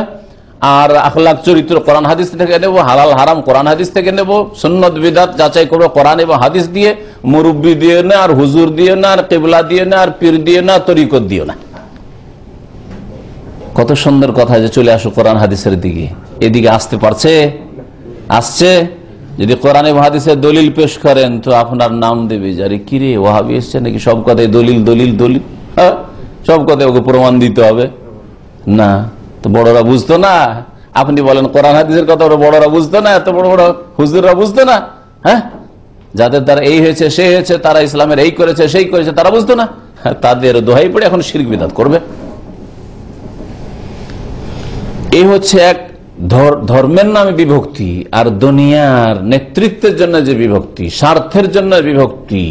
আর আখলাক চরিত্র কোরআন হাদিস থেকে নেব, হালাল হারাম কোরআন হাদিস থেকে নেব, সুন্নত বিদআত যাচাই করবো কোরআন এবং হাদিস দিয়ে, মুরব্বি দিয়ে না, আর হুজুর দিয়ে না, আর কিবলা দিয়ে না, আর পীর দিয়ে না, তরিকত দিয়ে না। কত সুন্দর কথা যে চলে আসো কোরআন হাদিসের দিকে। এদিকে আসতে পারছে? আসছে? যদি কোরআন এবং হাদিসের দলিল পেশ করেন তো আপনার নাম দেবে, যারে কিরে ওয়াহাবি এসছে নাকি, সব কথাই দলিল দলিল দলিল, হ্যাঁ, সব কথাই ওকে প্রমাণ দিতে হবে না। তো বড়রা বুঝতো না? আপনি বলেন কোরআন হাদিসের কথা, বড়রা বুঝতো না? এত বড় বড় হুজুররা বুঝতো না? হ্যাঁ, যাদের দ্বারা এই হয়েছে সে হয়েছে, তারা ইসলামের এই করেছে সেই করেছে, তারা বুঝতো না? তাদের দোহাই পড়ে এখন শিরক বিদআত করবে। এই হচ্ছে এক ধর্মের নামে বিভক্তি, আর দুনিয়ার নেতৃত্বের জন্য যে বিভক্তি, স্বার্থের জন্য বিভক্তি,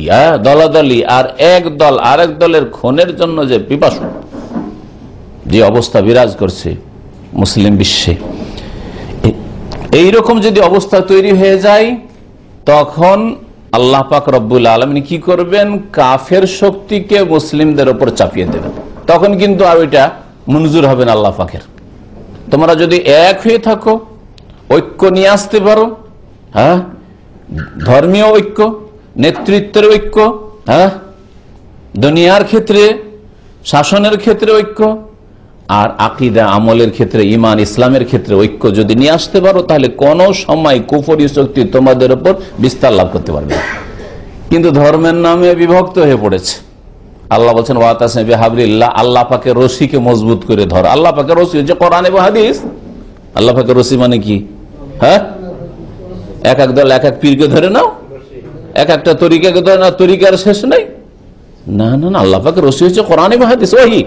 দলাদলি, আর এক দল আরেক দলের খুনের জন্য যে পিপাসু যে অবস্থা বিরাজ করছে মুসলিম বিশ্বে, এইরকম যদি অবস্থা তৈরি হয়ে যায়, তখন আল্লাহ পাক রব্বুল আলামিন কি করবেন? কাফের শক্তিকে মুসলিমদের উপর চাপিয়ে দেবেন। তখন কিন্তু আর ওইটা মঞ্জুর হবে না আল্লাহ পাকের। তোমরা যদি এক হয়ে থাকো, ঐক্য নিয়ে আসতে পারো, হ্যাঁ, ধর্মীয় ঐক্য, নেতৃত্বের ঐক্য, হ্যাঁ, দুনিয়ার ক্ষেত্রে শাসনের ক্ষেত্রে ঐক্য, আর আকীদা আমলের ক্ষেত্রে, ঈমান ইসলামের ক্ষেত্রে ঐক্য যদি নিয়ে আসতে পারো, তাহলে কোন সময় কুফরি শক্তি তোমাদের উপর বিস্তার লাভ করতে পারবে। কিন্তু ধর্মের নামে বিভক্ত হয়ে পড়েছে। আল্লাহ বলছেন ওয়াতাসিমু বিহাবলিল্লাহ, আল্লাহ পাকের রশিকে মজবুত করে ধর। আল্লাহ পাকের রশি হচ্ছে কোরআন এবং হাদিস। আল্লাহ পাকের রশি মানে কি? হ্যাঁ, এক এক দল এক এক পীরকে ধরে নাও, এক একটা তরিকাকে ধরে নাও, তরিকার শেষ নাই। না না না, আল্লাহ পাকের রশি হচ্ছে কোরআন এবং হাদিস, ওহী।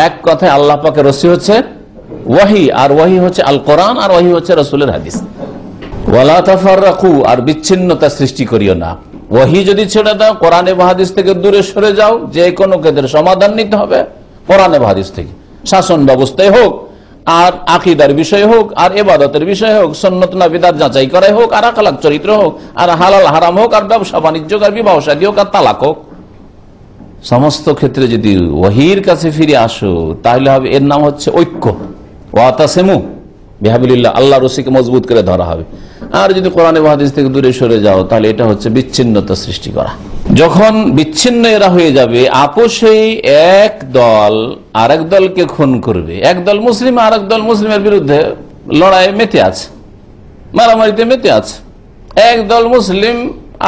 এক কথায় আল্লাহ পাকের রশি হচ্ছে ওয়াহি, আর ওয়াহি হচ্ছে আল কোরআন, আর ওয়াহি হচ্ছে রাসূলের হাদিস। ওয়ালা তাফাররাকু, আর বিচ্ছিন্নতা সৃষ্টি করিও না। ওয়াহি যদি ছেড়ে দাও, কোরআন এবং হাদিস থেকে দূরে সরে যাও, যে কোনো ক্ষেত্রে সমাধান নিতে হবে কোরআন এবং হাদিস থেকে, শাসন ব্যবস্থায় হোক, আর আকীদার বিষয় হোক, আর ইবাদতের বিষয় হোক, সুন্নাত না বিদআত যাচাই করাই হোক, আর আখলাক চরিত্র হোক, আর হালাল হারাম হোক, আর ব্যবসা বাণিজ্য, আর বিবাহ শাদী হোক, আর তালাক হোক, সমস্ত ক্ষেত্রে যদি ওয়াহির কাছে ফিরে আসো, তাহলে হবে এর নাম হচ্ছে ঐক্য। ওয়াতাসিমু বিহাবলিল্লাহ, আল্লাহর রশিকে মজবুত করে ধরা হবে। আর যদি কোরআন এবং হাদিস থেকে দূরে সরে যাও, তাহলে এটা হচ্ছে বিচ্ছিন্নতা সৃষ্টি করা। যখন বিচ্ছিন্ন এরা হয়ে যাবে, আপোষেই এক দল আরেক দলকে খুন করবে। এক দল মুসলিম আরেক দল মুসলিমের বিরুদ্ধে লড়াইয়ে মেতে আছে, মারামারিতে মেতে আছে। এক দল মুসলিম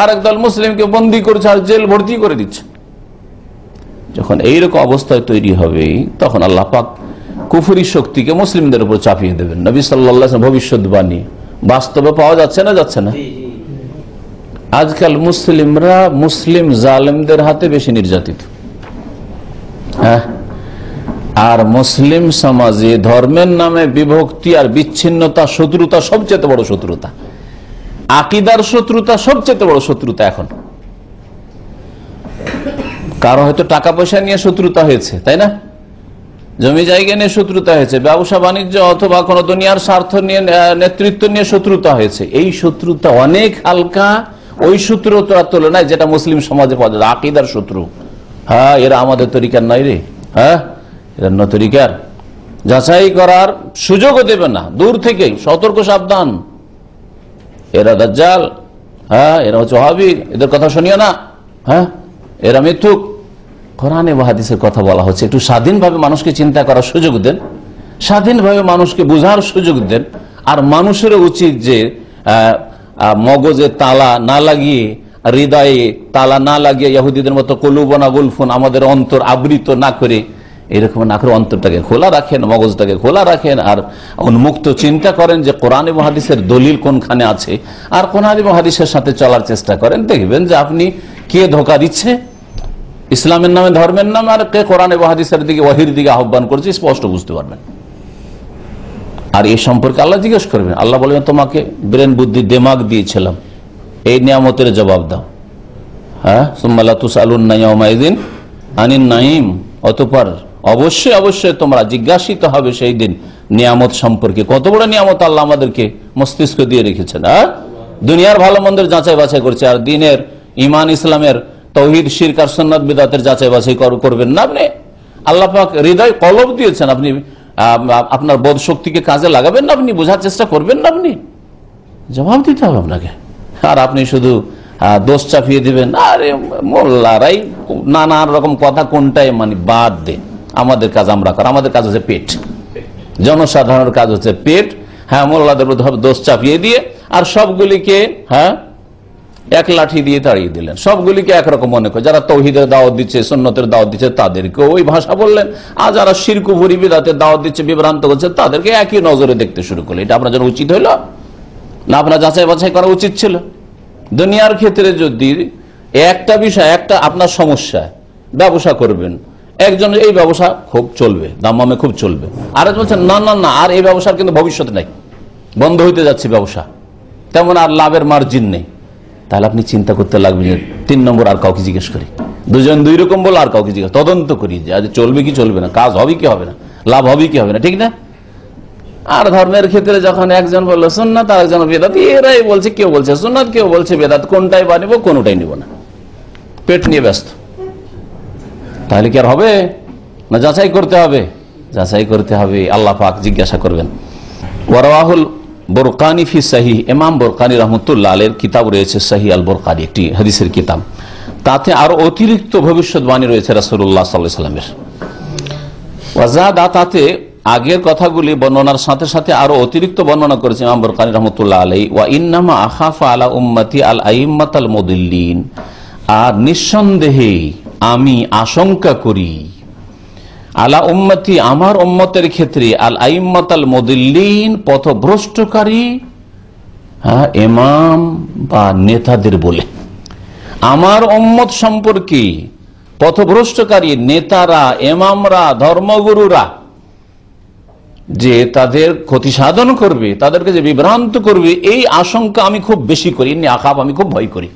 আরেক দল মুসলিমকে বন্দী করছে আর জেল ভর্তি করে দিচ্ছে। যখন এইরকম অবস্থায় তৈরি হবে তখন আল্লাহ পাক কুফরি শক্তিকে মুসলিমদের উপর চাপিয়ে দেবেন। নবী সাল্লাল্লাহু আলাইহি ওয়াসাল্লাম ভবিষ্যদ্বাণী বাস্তবে পাওয়া যাচ্ছে না, যাচ্ছে না? আজকাল মুসলিমরা মুসলিম জালেমদের হাতে বেশি নির্যাতিত। হ্যাঁ, আর মুসলিম সমাজে ধর্মের নামে বিভক্তি আর বিচ্ছিন্নতা, শত্রুতা সবচেয়ে বড় শত্রুতা, আকীদার শত্রুতা সবচেয়ে বড় শত্রুতা। এখন কারো হয়তো টাকা পয়সা নিয়ে শত্রুতা হয়েছে, তাই না? জমি জায়গা নিয়ে শত্রুতা হয়েছে, ব্যবসা বাণিজ্য অথবা কোনো দুনিয়ার স্বার্থ নিয়ে, নেতৃত্ব নিয়ে শত্রুতা হয়েছে। এই শত্রুতা অনেক হালকা ওই শত্রুতার তুলনায় যেটা মুসলিম সমাজে পাওয়া যায়, আকীদার শত্রু। হ্যাঁ, এরা আমাদের তরিকার নয় রে, হ্যাঁ এরা অন্য তরিকার, যাচাই করার সুযোগও দেবে না, দূর থেকেই সতর্ক, সাবধান, এরা দাজ্জাল, হ্যাঁ এরা হচ্ছে ওয়াহাবি, এদের কথা শুনিও না, হ্যাঁ এরা মিথ্যুক। কোরআনে ওয়া হাদিসের কথা বলা হচ্ছে, একটু স্বাধীনভাবে মানুষকে চিন্তা করার সুযোগ দেন, স্বাধীনভাবে মানুষকে বোঝার সুযোগ দেন। আর মানুষের উচিত যে মগজে তালা না লাগিয়ে, হৃদয়ে তালা না লাগিয়ে ইহুদিদের মতো কুলুবনা গুলফুন, আমাদের অন্তর আবৃত না করে, এরকম না করে অন্তরটাকে খোলা রাখেন, মগজটাকে খোলা রাখেন, আর উন্মুক্ত চিন্তা করেন যে কোরআন এবং হাদিসের দলিল কোনখানে আছে, আর কোরআন এবং হাদিসের সাথে চলার চেষ্টা করেন। দেখবেন যে আপনি কে ধোঁকা দিচ্ছে ইসলামের নামে, ধর্মের নামে, আর কে কোরআন এবং হাদিসের দিকে, ওয়াহির দিকে আহ্বান করছে, স্পষ্ট বুঝতে পারবেন। আর এই সম্পর্কে আল্লাহ জিজ্ঞেস করবেন, আল্লাহ বলবেন তোমাকে ব্রেন বুদ্ধি দেমাগ দিয়েছিলাম, এই নিয়ামতের জবাব দাও। হ্যাঁ, সুম্মা লা তুসআলুন্না ইয়াওমাইযিন আনিন নাঈম, অতঃপর অবশ্যই অবশ্যই তোমরা জিজ্ঞাসিত হবে সেই দিন নিয়ামত সম্পর্কে। কত বড় নিয়ামত আল্লাহ আমাদেরকে মস্তিষ্ক দিয়ে রেখেছেন। হ্যাঁ, দুনিয়ার ভালো মন্দের যাচাই বাছাই করছে, আর দিনের, ইমান, ইসলামের, তাওহীদ, শিরক আর সুন্নাত বিদআতের যাচাই বাছাই করবেন না আপনি? আল্লাহ পাক হৃদয় কলব দিয়েছেন, আপনি আপনার বোধ শক্তিকে কাজে লাগাবেন না? আপনি বোঝার চেষ্টা করবেন না? আপনি জবাব দিতে হবে আপনাকে। আর আপনি শুধু দোষ চাপিয়ে দিবেন, আরে মোল্লারাই নানান রকম কথা, কোনটাই মানে বাদ দে, আমাদের কাজ আমরা কর, আমাদের কাজ হচ্ছে পেট, জনসাধারণের কাজ হচ্ছে পেট। হ্যাঁ, মোল্লাদের দোষ চাপিয়ে দিয়ে আর সবগুলিকে হ্যাঁ এক লাঠি দিয়ে তাড়িয়ে দিলেন, সবগুলিকে একরকম মনে করে। যারা তাওহীদের দাওয়াত দিচ্ছে, সুন্নতের দাওয়াত দিচ্ছে, তাদেরকে ওই ভাষা বললেন, আর যারা শিরক কুফরি বিদআতের দাওয়াত দিচ্ছে, বিভ্রান্ত করছে, তাদেরকে একই নজরে দেখতে শুরু করলেন। এটা আপনার জন্য উচিত হইল না? আপনার যাচাই বাছাই করা উচিত ছিল। দুনিয়ার ক্ষেত্রে যদি একটা বিষয়, একটা আপনার সমস্যা, ব্যবসা করবেন, একজন এই ব্যবসা খুব চলবে, দামামে খুব চলবে, আরেক বলছেন না না না, আর এই ব্যবসার কিন্তু ভবিষ্যৎ নাই, বন্ধ হইতে যাচ্ছে ব্যবসা, তেমন আর লাভের মার্জিন নেই। তাহলে আপনি চিন্তা করতে লাগবেন যে 3 নম্বর আর কাউকে জিজ্ঞেস করি, দুজন দুই রকম বলে আর কাউকে জিজ্ঞেস, তদন্ত করি যে আজ চলবে কি চলবে না, কাজ হবে কি হবে না, লাভ হবে কি হবে না, ঠিক না? আর ধর্মের ক্ষেত্রে যখন একজন বললো সুন্নাত, আর একজন বেদাত, এরাই বলছে, কেউ বলছে সুন্নাত, কেউ বলছে বেদাত, কোনটাই বানিব, কোনটাই নিব না, পেট নিয়ে ব্যস্ত। তাহলে কি আর হবে না? যাচাই করতে হবে, যাচাই করতে হবে। আল্লাহ পাক জিজ্ঞাসা করবেন। ওয়ারাহুল বুরকানি ফি সহিহ, ইমাম বুরকানি রাহমাতুল্লাহ আলাইহির কিতাব রয়েছে সহিহ আল বুরকানি, একটি হাদিসের কিতাব। তাতে আরো অতিরিক্ত ভবিষ্যৎবাণী রয়েছে রাসূলুল্লাহ সাল্লাল্লাহু আলাইহি ওয়াসাল্লামের। ওয়াজাদা, তাতে আগের কথাগুলি বর্ণনার সাথে সাথে আরো অতিরিক্ত বর্ণনা করেছে ইমাম বুরকানি রাহমাতুল্লাহ আলাইহি। ওয়া ইন্নামা আখাফু আলা উম্মতি আল আইম্মাতাল মুদিল্লিন, আর নিঃসন্দেহে আমি আশঙ্কা করি, আলা উম্মতি, আমার উম্মতের ক্ষেত্রে, আল আইম্মাতাল মুদিল্লিন, পথভ্রষ্টকারী ইমাম বা নেতাদের বলে। আমার উম্মত সম্পর্কে পথভ্রষ্টকারী নেতারা, ইমামরা, ধর্মগুরুরা যে তাদের ক্ষতি সাধন করবে, তাদেরকে যে বিভ্রান্ত করবে, এই আশঙ্কা আমি খুব বেশি করি। ইন্নী আখাফ, আমি খুব ভয় করি,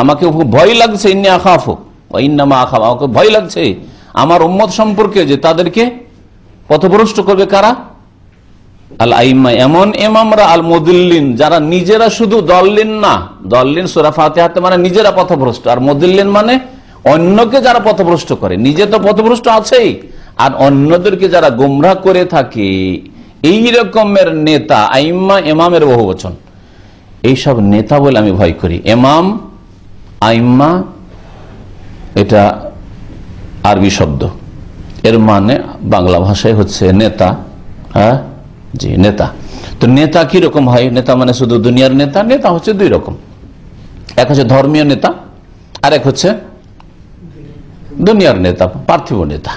আমাকে খুব ভয় লাগছে। ইন্নী আখাফ ওয়া ইন্নামা আখাফ, আমাকে ভয় লাগছে আমার উম্মত সম্পর্কে যে তাদেরকে পথভ্রষ্ট করবে। কারা? আল আইম্মা, এমন ইমামরা, আল মুদিল্লিন, যারা নিজেরা শুধু দল্লিন না, দল্লিন সূরা ফাতিহাতে মানে নিজেরা পথভ্রষ্ট, আর মুদিল্লিন মানে অন্যকে যারা পথভ্রষ্ট করে, নিজে তো পথভ্রষ্ট আছেই, আর অন্যদেরকে যারা গোমরাহ করে থাকে, এই রকমের নেতা। আইম্মা, ইমামের বহু বচন, এইসব নেতা বলে আমি ভয় করি। ইমাম, আইম্মা, এটা আরবি শব্দ, এর মানে বাংলা ভাষায় হচ্ছে নেতা। হ্যাঁ জি, নেতা। তো নেতা কি রকম হয়? নেতা মানে শুধু দুনিয়ার নেতা? নেতা হচ্ছে 2 রকম, এক হচ্ছে ধর্মীয় নেতা, আর এক হচ্ছে দুনিয়ার নেতা, পার্থিব নেতা।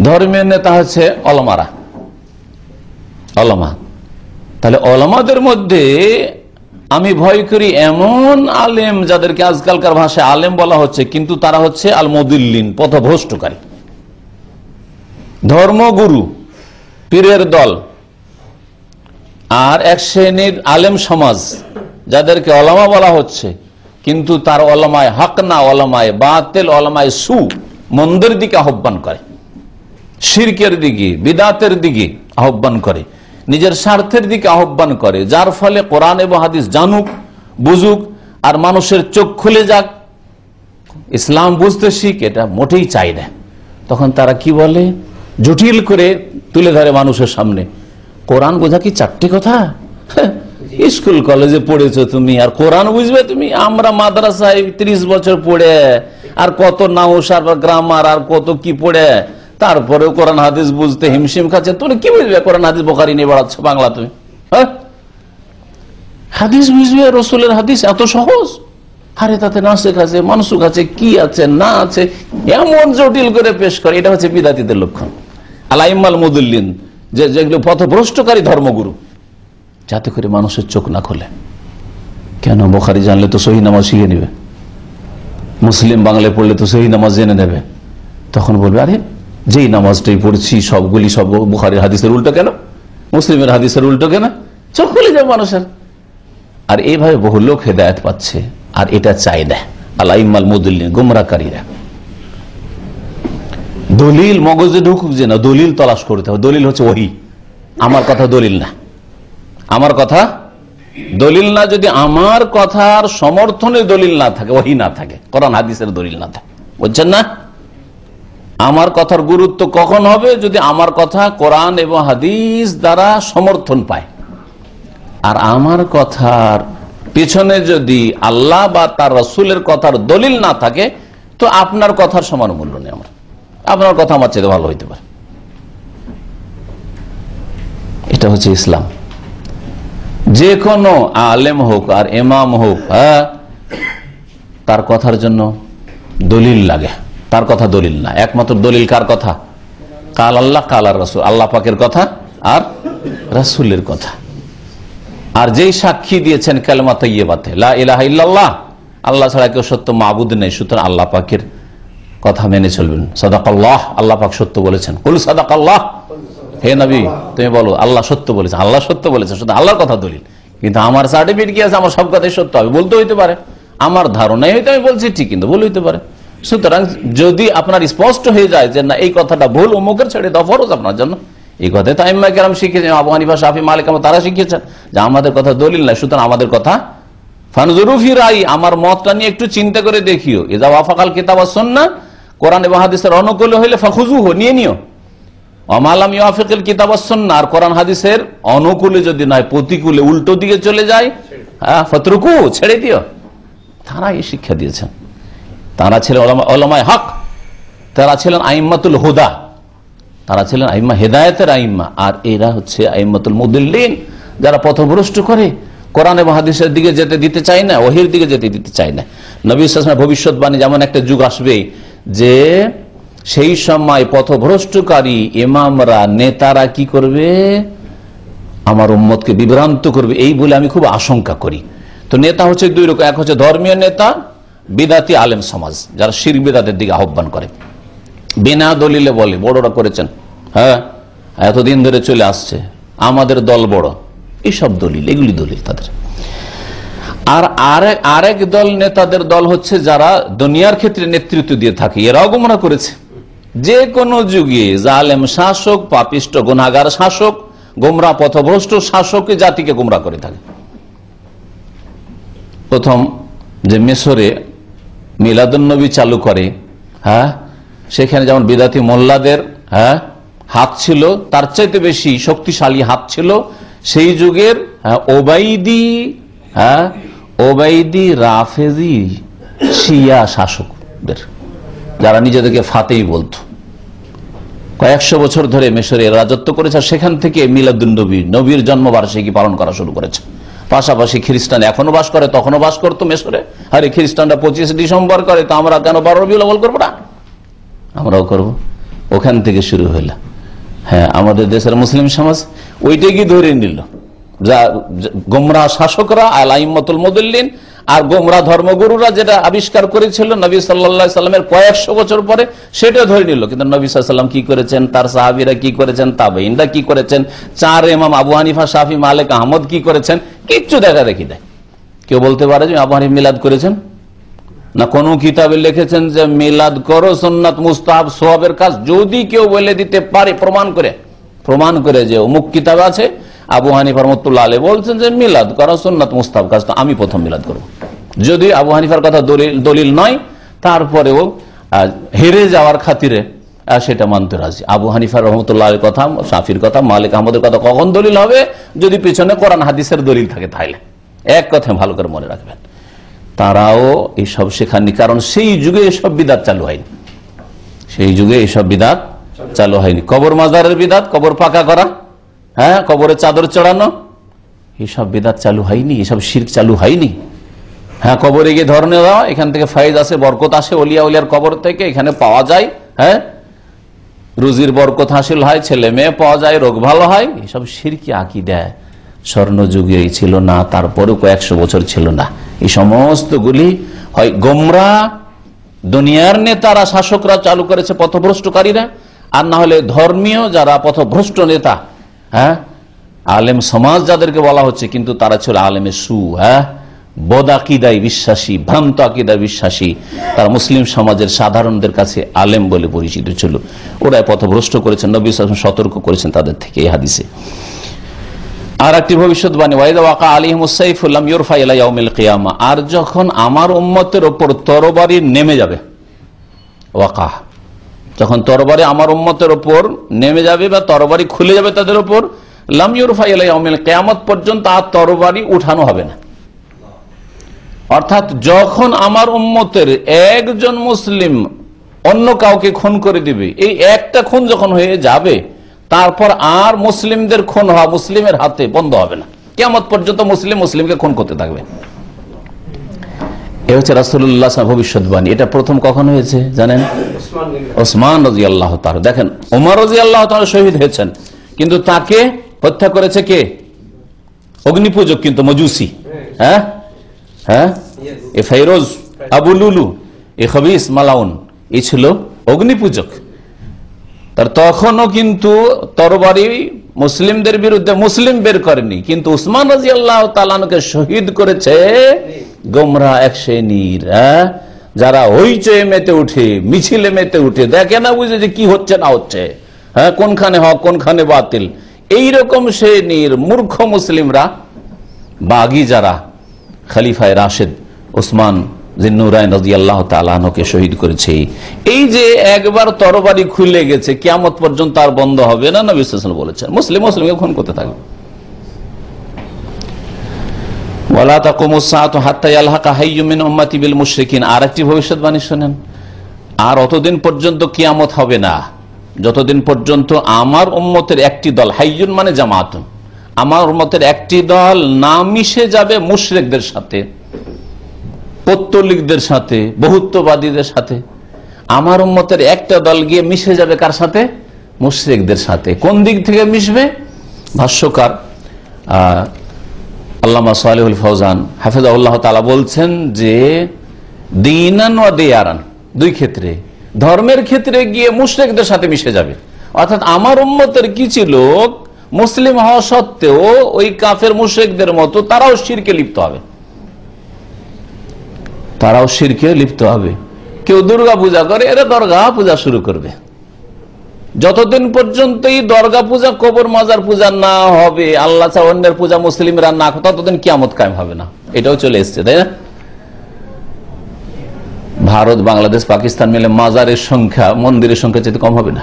ধর্মীয় নেতা হচ্ছে ওলামারা, ওলামা। তাহলে ওলামাদের মধ্যে আমি ভয় করি এমন আলেম যাদেরকে আজকালকার ভাষায় আলেম বলা হচ্ছে, কিন্তু তারা হচ্ছে আল মুদিল্লিন, পথভ্রষ্টকারী। ধর্মগুরু, পীরের দল, আর এক শ্রেণীর আলেম সমাজ যাদেরকে ওলামা বলা হচ্ছে, কিন্তু তার ওলামায় হক না, ওলামায় বাতিল, ওলামায় সু, মন্দের দিকে আহ্বান করে, শিরকের দিকে, বিদাতের দিকে আহ্বান করে, নিজের স্বার্থের দিকে আহ্বান করে, যার ফলে কোরআন এবং হাদিস জানুক, বুঝুক, আর মানুষের চোখ খুলে যাক, ইসলাম বুঝতে শিখ, এটা মোটেই চাই না। তখন তারা কি বলে, জটিল করে তুলে ধরে মানুষের সামনে, কোরআন বোঝা কি চারটি কথা? স্কুল কলেজে পড়েছো তুমি, আর কোরআন বুঝবে তুমি? আমরা মাদ্রাসায় 30 বছর পড়ে, আর কত নাউস আর গ্রামার আর কত কি পড়ে, তারপরে কোরআন হাদিস বুঝতে হিমশিম খাচ্ছে। তুমি কি বুঝবে কোরআন হাদিস? বোখারি নিয়ে বেড়াচ্ছ বাংলা তুমি, হ্যাঁ? হাদিস বুঝবে, রসুলের হাদিস এত সহজ? আরে তাতে নাসিখ আছে, মানসুখ আছে, কি আছে না আছে, এমন জটিল করে পেশ করে। এটা হচ্ছে বিদাতীদের লক্ষণ, আলাইমাল মুদুল্লিন, যেগুলো পথভ্রষ্টকারী ধর্মগুরু, যাতে করে মানুষের চোখ না খোলে। কেন? বোখারি জানলে তো সহি নামাজ শিখে নেবে, মুসলিম বাংলায় পড়লে তো সহি নামাজ জেনে নেবে। তখন বলবে, আরে যেই নামাজটাই পড়ছি সবগুলি সব বুখারীর হাদিসের উল্টো কেন, মুসলিমের হাদিসের উল্টো কেন? চোখ খুলে যাবে মানুষের। আর এইভাবে বহু লোক হেদায়েত পাচ্ছে, আর এটা চাই না আলাইমাল মুদুল্লিন, গুমরাহকারীরা। দলিল মগজে ঢুকুক যে না, দলিল তলাশ করতে হবে। দলিল হচ্ছে ওহী, আমার কথা দলিল না, আমার কথা দলিল না। যদি আমার কথার সমর্থনে দলিল না থাকে, ওহী না থাকে, কোরআন হাদিসের দলিল না থাকে, বুঝছেন না? আমার কথার গুরুত্ব কখন হবে? যদি আমার কথা কোরআন এবং হাদিস দ্বারা সমর্থন পায়। আর আমার কথার পিছনে যদি আল্লাহ বা তার রাসূলের কথার দলিল না থাকে, তো আপনার কথার সমান মূল্য নেই আমার। আপনার কথা আমার চেয়ে ভালো হইতে পারে। এটা হচ্ছে ইসলাম। যে কোনো আলেম হোক আর ইমাম হোক, তার কথার জন্য দলিল লাগে। তার কথা দলিল না, একমাত্র দলিল কার কথা? কাল আল্লাহ কাল আর রাসূল, আল্লাহ পাকের কথা আর রাসূলের কথা। আর যেই সাক্ষী দিয়েছেন কালেমা তাইয়্যিবাতে, লা ইলাহা ইল্লাল্লাহ, আল্লাহ ছাড়া কেউ সত্য মাবুদ নেই, সুতরাং আল্লাহ পাকের কথা মেনে চলবেন। সাদাকাল্লাহ, আল্লাহ পাক সত্য বলেছেন। কুল সাদাকাল্লাহ, হে নবী তুমি বলো আল্লাহ সত্য বলেছেন, আল্লাহ সত্য বলেছেন, শুধু আল্লাহর কথা দলিল। কিন্তু আমার সার্টিফিকেট কি আছে? আমার সব কথাই সত্য হবে, বলতে হইতে পারে। আমার ধারণাই হয়তো আমি বলছি ঠিক, কিন্তু ভুল হইতে পারে। সুতরাং যদি আপনার স্পষ্ট হয়ে যায় যে না এই কথাটা ভুল, অমুকের ছেড়ে দাও, ফরজ আপনার জন্য। এই কথাই তো আইম্মায়ে কেরাম শিখিয়েছেন, আবু হানিফা, শাফি, মালিক, তারা শিখিয়েছেন যে আমাদের কথা দলিল নাই, সুতরাং আমাদের কথা ফানজুরু ফি রাই, আমার মতটা নিয়ে একটু চিন্তা করে দেখিও। ইযা ওয়াফাকাল কিতাব ওয়াস সুন্নাহ, কোরআন এবং হাদিসের অনুকূলে হইলে ফাখুযুহু, নিয়ে নিও। ওয়া মা লাম ইউআফিকিল কিতাব ওয়াস সুন্নাহ, আর কোরআন হাদিসের অনুকূলে যদি নয়, প্রতিকূলে, উল্টো দিকে চলে যায়, ফাতরুকু, ছেড়ে দিও। তারা এই শিক্ষা দিয়েছেন। তারা ছিলেন উলামায়ে হক, তারা ছিলেন আইম্মাতুল হুদা, তারা ছিলেন আইম্মা, হেদায়েতের আইম্মা। আর এরা হচ্ছে আইম্মাতুল মুদিল্লিন, যারা পথভ্রষ্ট করে, কোরআন এবং হাদিসের দিকে যেতে দিতে চায় না, ওহীর দিকে যেতে দিতে চায় না। নবী সাল্লাল্লাহু আলাইহি ওয়াসাল্লামের ভবিষ্যৎবাণী, যেমন একটা যুগ আসবে যে সেই সময় পথভ্রষ্টকারী ইমামরা, নেতারা কি করবে? আমার উম্মতকে বিভ্রান্ত করবে, এই বলে আমি খুব আশঙ্কা করি। তো নেতা হচ্ছে দুই রকম, এক হচ্ছে ধর্মীয় নেতা, বিদাতি আলেম সমাজ, যারা শিরক বিদাতের দিকে আহ্বান করে, বিনা দলিলে বলে বড়রা করেছেন, হ্যাঁ এতদিন ধরে চলে আসছে, আমাদের দল বড়, এইসব দলিল, এগুলি দলিল তাদের। আর আরেক দল নেতাদের দল হচ্ছে যারা দুনিয়ার ক্ষেত্রে নেতৃত্ব দিয়ে থাকে, এরাও গোমরাহ করেছে। যে কোনো যুগে জালেম শাসক, পাপিষ্ট গুনাহগার শাসক, গোমরাহ পথভ্রষ্ট শাসককে জাতিকে গোমরাহ করে থাকে। প্রথম যে মিশরে মিলাদুন্নবী চালু করে, সেখানে যেমন বিদাতি মোল্লাদের হাত ছিল, তার চাইতে বেশি শক্তিশালী হাত ছিল সেই যুগের ওবাইদি রাফেজি শিয়া শাসকদের, যারা নিজেদেরকে ফাতেহি বলতো। কয়েকশো বছর ধরে মিশরে রাজত্ব করেছে। সেখান থেকে মিলাদুন্নবী, নবীর জন্মবার্ষিকী পালন করা শুরু করেছে। পাশাপাশি খ্রিস্টান এখনো বাস করে, তখনও বাস করতো মিশরে। আরে খ্রিস্টানরা 25 ডিসেম্বর করে, তো আমরা কেন 12 রবিউল আউয়াল করবো না? আমরাও করব। ওখান থেকে শুরু হইল। হ্যাঁ, আমাদের দেশের মুসলিম সমাজ ওইটাই কি ধরে নিল, যা গোমরা শাসকরা আলাইম্মাতুল মুদল্লিন আর গোমরা ধর্মগুরুরা যেটা আবিষ্কার করেছিল নবী সাল্লাল্লাহু আলাইহি সাল্লামের কয়েকশো বছর পরে, সেটা ধরে নিল। কিন্তু নবী সাল্লাল্লাহু আলাইহি সাল্লাম কি করেছেন, তার সাহাবীরা কি করেছেন, তাবেঈনরা কি করেছেন, চার ইমাম আবু হানিফা, শাফি, মালিক, আহমদ কি করেছেন, কিচ্ছু দেখা দেখি দেয়। কেউ বলতে পারে যে আবু হানিফা মিলাদ করেছেন? না কোন কিতাবে লিখেছেন যে মিলাদ করো, সুন্নাত মুস্তাহাব সওয়াবের কাজ? যদি কেউ বলে দিতে পারে প্রমাণ করে যে অমুক কিতাবে আছে আবু হানিফা রাহমাতুল্লাহ আলাইহি বলছেন যে মিলাদ করা সুন্নাত মুস্তাহাব কাজ, তো আমি প্রথম মিলাদ করব। যদি আবু হানিফার কথা দলিল নয়, তারপরেও হেরে যাওয়ার খাতিরে সেটা মানতে রাজি। আবু হানিফা রাহমাতুল্লাহ আলাইহির কথা, শাফির কথা, মালিক আহমদের কথা কখন দলিল হবে? যদি পিছনে কোরআন হাদিসের দলিল থাকে। তাহলে এক কথা ভালো করে মনে রাখবেন, তারাও এইসব শেখাননি, কারণ সেই যুগে এসব বিদাত চালু হয়নি। কবর মাজারের বিদাত, কবর পাকা করা, হ্যাঁ, কবরে চাদর চড়ানো, এইসব বিদাত চালু হয়নি, এসব শিরক চালু হয়নি। হ্যাঁ, কবরে গিয়ে ধরনে দেওয়া, এখান থেকে ফায়দা আসে, বরকত আসে, ওলিয়া উলিয়ার কবর থেকে এখানে পাওয়া যায়, হ্যাঁ, রুজির বরকত হাসিল হয়, ছেলে মেয়ে পাওয়া যায়, রোগ ভালো হয়। এসব শিরকি আকীদা স্বর্ণযুগে ছিল না, তারপরেও কয়েকশো বছর ছিল না। এই সমস্তগুলি হয় গোমরা দুনিয়ার নেতারা, শাসকরা চালু করেছে, পথভ্রষ্টকারীরা, আর না হলে ধর্মীয় যারা পথভ্রষ্ট নেতা, হ্যাঁ, আলেম সমাজ যাদেরকে বলা হচ্ছে, কিন্তু তারা ছিল আলেমে সু, হ্যাঁ, বদ আকিদায় বিশ্বাসী, ভ্রান্ত আকিদায় বিশ্বাসী। তারা মুসলিম সমাজের সাধারণদের কাছে আলেম বলে পরিচিত ছিল। ওরা পথভ্রষ্ট করেছেন, নবী সাল্লাল্লাহু আলাইহি ওয়াসাল্লাম সতর্ক করেছেন তাদের থেকে এই হাদিসে। আর একটি ভবিষ্যৎবাণী, ওয়াইদা ওয়াকা আলাইহিমুস সাইফু লাম ইউরফা ইলা ইয়াউমিল কিয়ামা, আর যখন আমার উম্মতের উপর তরবারি নেমে যাবে, ওয়াকা, যখন তরবারি আমার উম্মতের উপর নেমে যাবে বা তরবারি খুলে যাবে তাদের উপর, লাম ইউরফা ইলা ইয়াউমিল কিয়ামত পর্যন্ত আর তরবারি উঠানো হবে না। অর্থাৎ যখন আমার উম্মতের একজন মুসলিম অন্য কাউকে খুন করে দিবে, এই একটা খুন যখন হয়ে যাবে, তারপর আর মুসলিমদের খুন হওয়া মুসলিমের হাতে বন্ধ হবে না। কিয়ামত পর্যন্ত মুসলিমকে খুন করতে থাকবে। এ হচ্ছে রাসূলুল্লাহ ভবিষ্যৎবাণী। এটা প্রথম কখন হয়েছে জানেন? ওসমান রাদিয়াল্লাহু তাআলা। দেখেন, ওমর রাদিয়াল্লাহু তাআলা শহীদ হয়েছেন, কিন্তু তাকে হত্যা করেছে কে? অগ্নিপূজক, কিন্তু মজুসি। হ্যাঁ হ্যাঁ, এ ফেরোজ, আবু লুলু, এ খবিস মালাউন, এ ছিল অগ্নিপূজক। তার তখনও কিন্তু তরবারি মুসলিমদের বিরুদ্ধে মুসলিম বের করেনি, কিন্তু উসমান রাদিয়াল্লাহু তাআলা আনহুকে শহীদ করেছে গোমরা এক শ্রেণীর, যারা হইচয়ে মেতে উঠে, মিছিলে মেতে উঠে, দেখে না বুঝে যে কি হচ্ছে না হচ্ছে, হ্যাঁ, কোনখানে হক কোনখানে বাতিল, এইরকম শ্রেণীর মূর্খ মুসলিমরা, বাগী যারা, খলিফায়ে রাশেদ উসমান জিন্নুরাইন রাদিয়াল্লাহু তাআলা আনহুকে শহীদ করেছে। এই যে একবার তরবারি খুলে গেছে, কিয়ামত পর্যন্ত আর বন্ধ হবে না, নবী সাল্লাল্লাহু আলাইহি ওয়াসাল্লাম বলেছেন। মুসলিমকে খুন করতে থাকবে। ওয়ালা তাকুমুস সাআতু হাত্তা ইয়ালহাকা হাইয়্যুম মিন উম্মতি বিল মুশরিকিন। আরেকটি ভবিষ্যৎবাণী শুনেন, আর অতদিন পর্যন্ত কিয়ামত হবে না যতদিন পর্যন্ত আমার উম্মতের একটি দল, হাইয়্যুন মানে জামাতুন, আমার উম্মতের একটি দল না মিশে যাবে মুশরিকদের সাথে, পৌত্তলিকদের সাথে, বহুত্ববাদীদের সাথে। আমার উম্মতের একটা দল গিয়ে মিশে যাবে কার সাথে? মুশরিকদের সাথে। কোন দিক থেকে মিশবে? ভাষ্যকার আল্লামা সালেহুল ফৌজান হাফিজাহুল্লাহ তাআলা বলছেন যে দীনান ওয়া দিয়ারান, দুই ক্ষেত্রে, ধর্মের ক্ষেত্রে গিয়ে মুশরিকদের সাথে মিশে যাবে। অর্থাৎ আমার উম্মতের কিছু লোক মুসলিম হওয়া সত্ত্বেও ওই কাফের মুশরিকদের মতো তারাও শিরকে লিপ্ত হবে, কেউ দুর্গা পূজা করে, এরা দরগা পূজা শুরু করবে। যতদিন পর্যন্ত এই দরগা পূজা, কবর মাজার পূজা না হবে, আল্লাহ ছাড়া অন্যের পূজা মুসলিমরা না, ততদিন কিয়ামত কায়েম হবে না। এটাও চলে এসছে, তাই না? ভারত, বাংলাদেশ, পাকিস্তান মিলে মাজারের সংখ্যা মন্দিরের সংখ্যা চাইতে কম হবে না।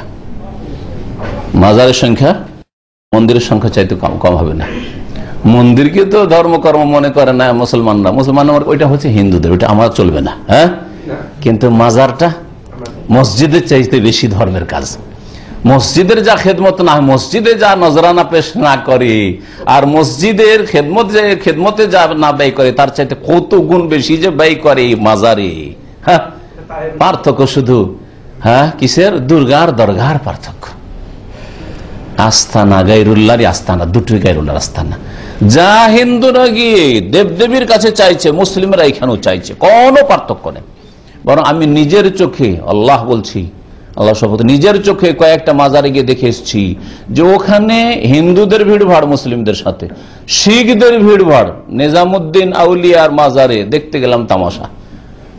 মাজারের সংখ্যা মন্দিরের সংখ্যা চাইতে কম হবে না। মন্দিরকে তো ধর্মকর্ম মনে করে না মুসলমানরা, ওইটা হচ্ছে হিন্দুদের, ওইটা আমার চলবে না। হ্যাঁ, কিন্তু মাজারটা মসজিদের চাইতে বেশি ধর্মের কাজ। মসজিদের যা খেদমত না, মসজিদে যা নজরানা পেশ না করে, আর মসজিদের খেদমতে যা না ব্যয় করে, তার চাইতে কত গুণ বেশি যে ব্যয় করে মাজারে। হ্যাঁ, পার্থক্য শুধু হ্যাঁ, কিসের? দুর্গার দরগার পার্থক্য। আস্তানা গায়রুল্লাহর আস্তানা, দুটোই গায়রুল্লাহর আস্তানা। যা হিন্দুরা গিয়ে দেবদেবীর কাছে চাইছে, মুসলিমরা এখানেও চাইছে, কোনো পার্থক্য নেই। বরং আমি নিজের চোখে, আল্লাহ বলছি, আল্লাহ শপথ, নিজের চোখে কয়েকটা মাজারে গিয়ে দেখে এসেছি যে ওখানে হিন্দুদের ভিড় ভাড় মুসলিমদের সাথে, শিখদের ভিড় ভাড়। নিজামুদ্দিন আউলিয়ার মাজারে দেখতে গেলাম তামাশা।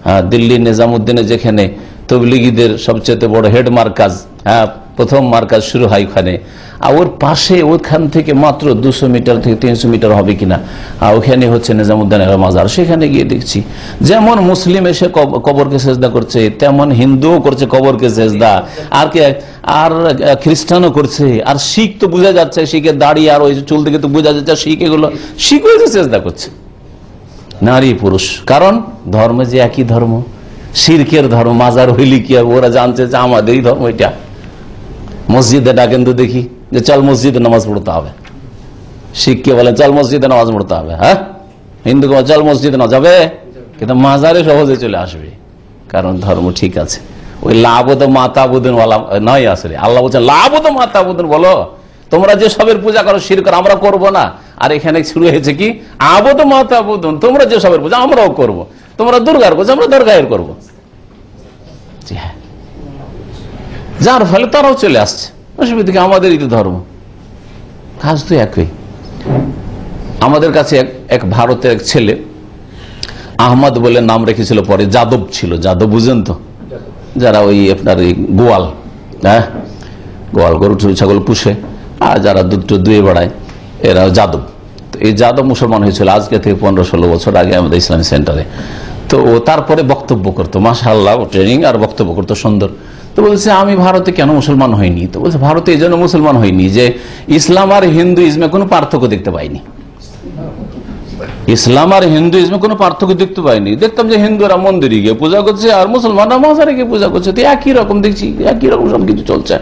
হ্যাঁ, দিল্লি নিজামুদ্দিনে যেখানে তবলিগীদের সবচেয়ে বড় হেড মার্কাজ, হ্যাঁ, প্রথম মার্কাজ শুরু হয় ওখানে, আর ওর পাশে ওখান থেকে মাত্র 200 মিটার থেকে 300 মিটার হবে কিনা, ওখানে হচ্ছে নিজামুদ্দিনের মাজার। সেখানে গিয়ে দেখছি যেমন মুসলিম এসে কবরকে সেজদা করছে, তেমন হিন্দুও করছে কবরকে সেজদা, আর খ্রিস্টানও করছে। আর শিখ তো বোঝা যাচ্ছে, শিখের দাড়ি আর ওই চুল থেকে তো বোঝা যাচ্ছে শিখ, এগুলো শিখ হয়েছে সেজদা করছে, নারী পুরুষ। কারণ ধর্ম যে একই ধর্ম, শিরকের ধর্ম। মাজার হইলি কি হবে? ওরা জানছে যে আমাদেরই ধর্ম এটা। মসজিদে ডাকেন তো দেখি যে চল মসজিদে নামাজ পড়তে হবে, শিখকে বলে চল মসজিদে নামাজ পড়তে হবে, হ্যাঁ, হিন্দুকে বলে চল মসজিদে না যাবে, কিন্তু মাজারে সহজে চলে আসবে, কারণ ধর্ম ঠিক আছে। ওই লাবদ মাতাবুদন নয়, আসলে আল্লাহ বলছেন লাবদ মাতাবুদন, বলো তোমরা যে সবের পূজা করো শিরক আমরা করব না। আর এখানে শুরু হয়েছে কি আবদ মাতাবুদন, তোমরা যে সবের পূজা আমরাও করব, তোমরা দুর্গার পূজা আমরা দুর্গায়ের করবো। হ্যাঁ, যার ফলে তারাও চলে আসছে, অসুবিধা আমাদেরই তো ধর্ম, কাজ তো একই। আমাদের কাছে এক ভারতের এক ছেলে আহমদ বলে নাম রেখেছিল, পরে যাদব ছিল। যাদব বুঝেন তো, যারা ওই আপনার গোয়াল, হ্যাঁ, গোয়াল গরু ছাগল পুষে আর যারা দুধ দুয়ে বেড়ায়, এরা যাদব। তো এই যাদব মুসলমান হয়েছিল আজকে থেকে 15-16 বছর আগে আমাদের ইসলামী সেন্টারে। তো ও তারপরে বক্তব্য করতো, মাশাআল্লাহ, ট্রেনিং আর বক্তব্য করতো সুন্দর। তো বলছে আমি ভারতে কেন মুসলমান হইনি? তো বলছে ভারতে এই জন্য মুসলমান হইনি যে ইসলাম আর হিন্দুইজমে কোনো পার্থক্য দেখতে পাইনি। ইসলাম আর হিন্দুইজমে কোনো পার্থক্য দেখতে পাইনি। দেখতাম যে হিন্দুরা মন্দিরে গিয়ে পূজা করছে আর মুসলমানরা মাজারে গিয়ে পূজা করছে, তো একই রকম দেখছি, একই রকম সবকিছু চলছে।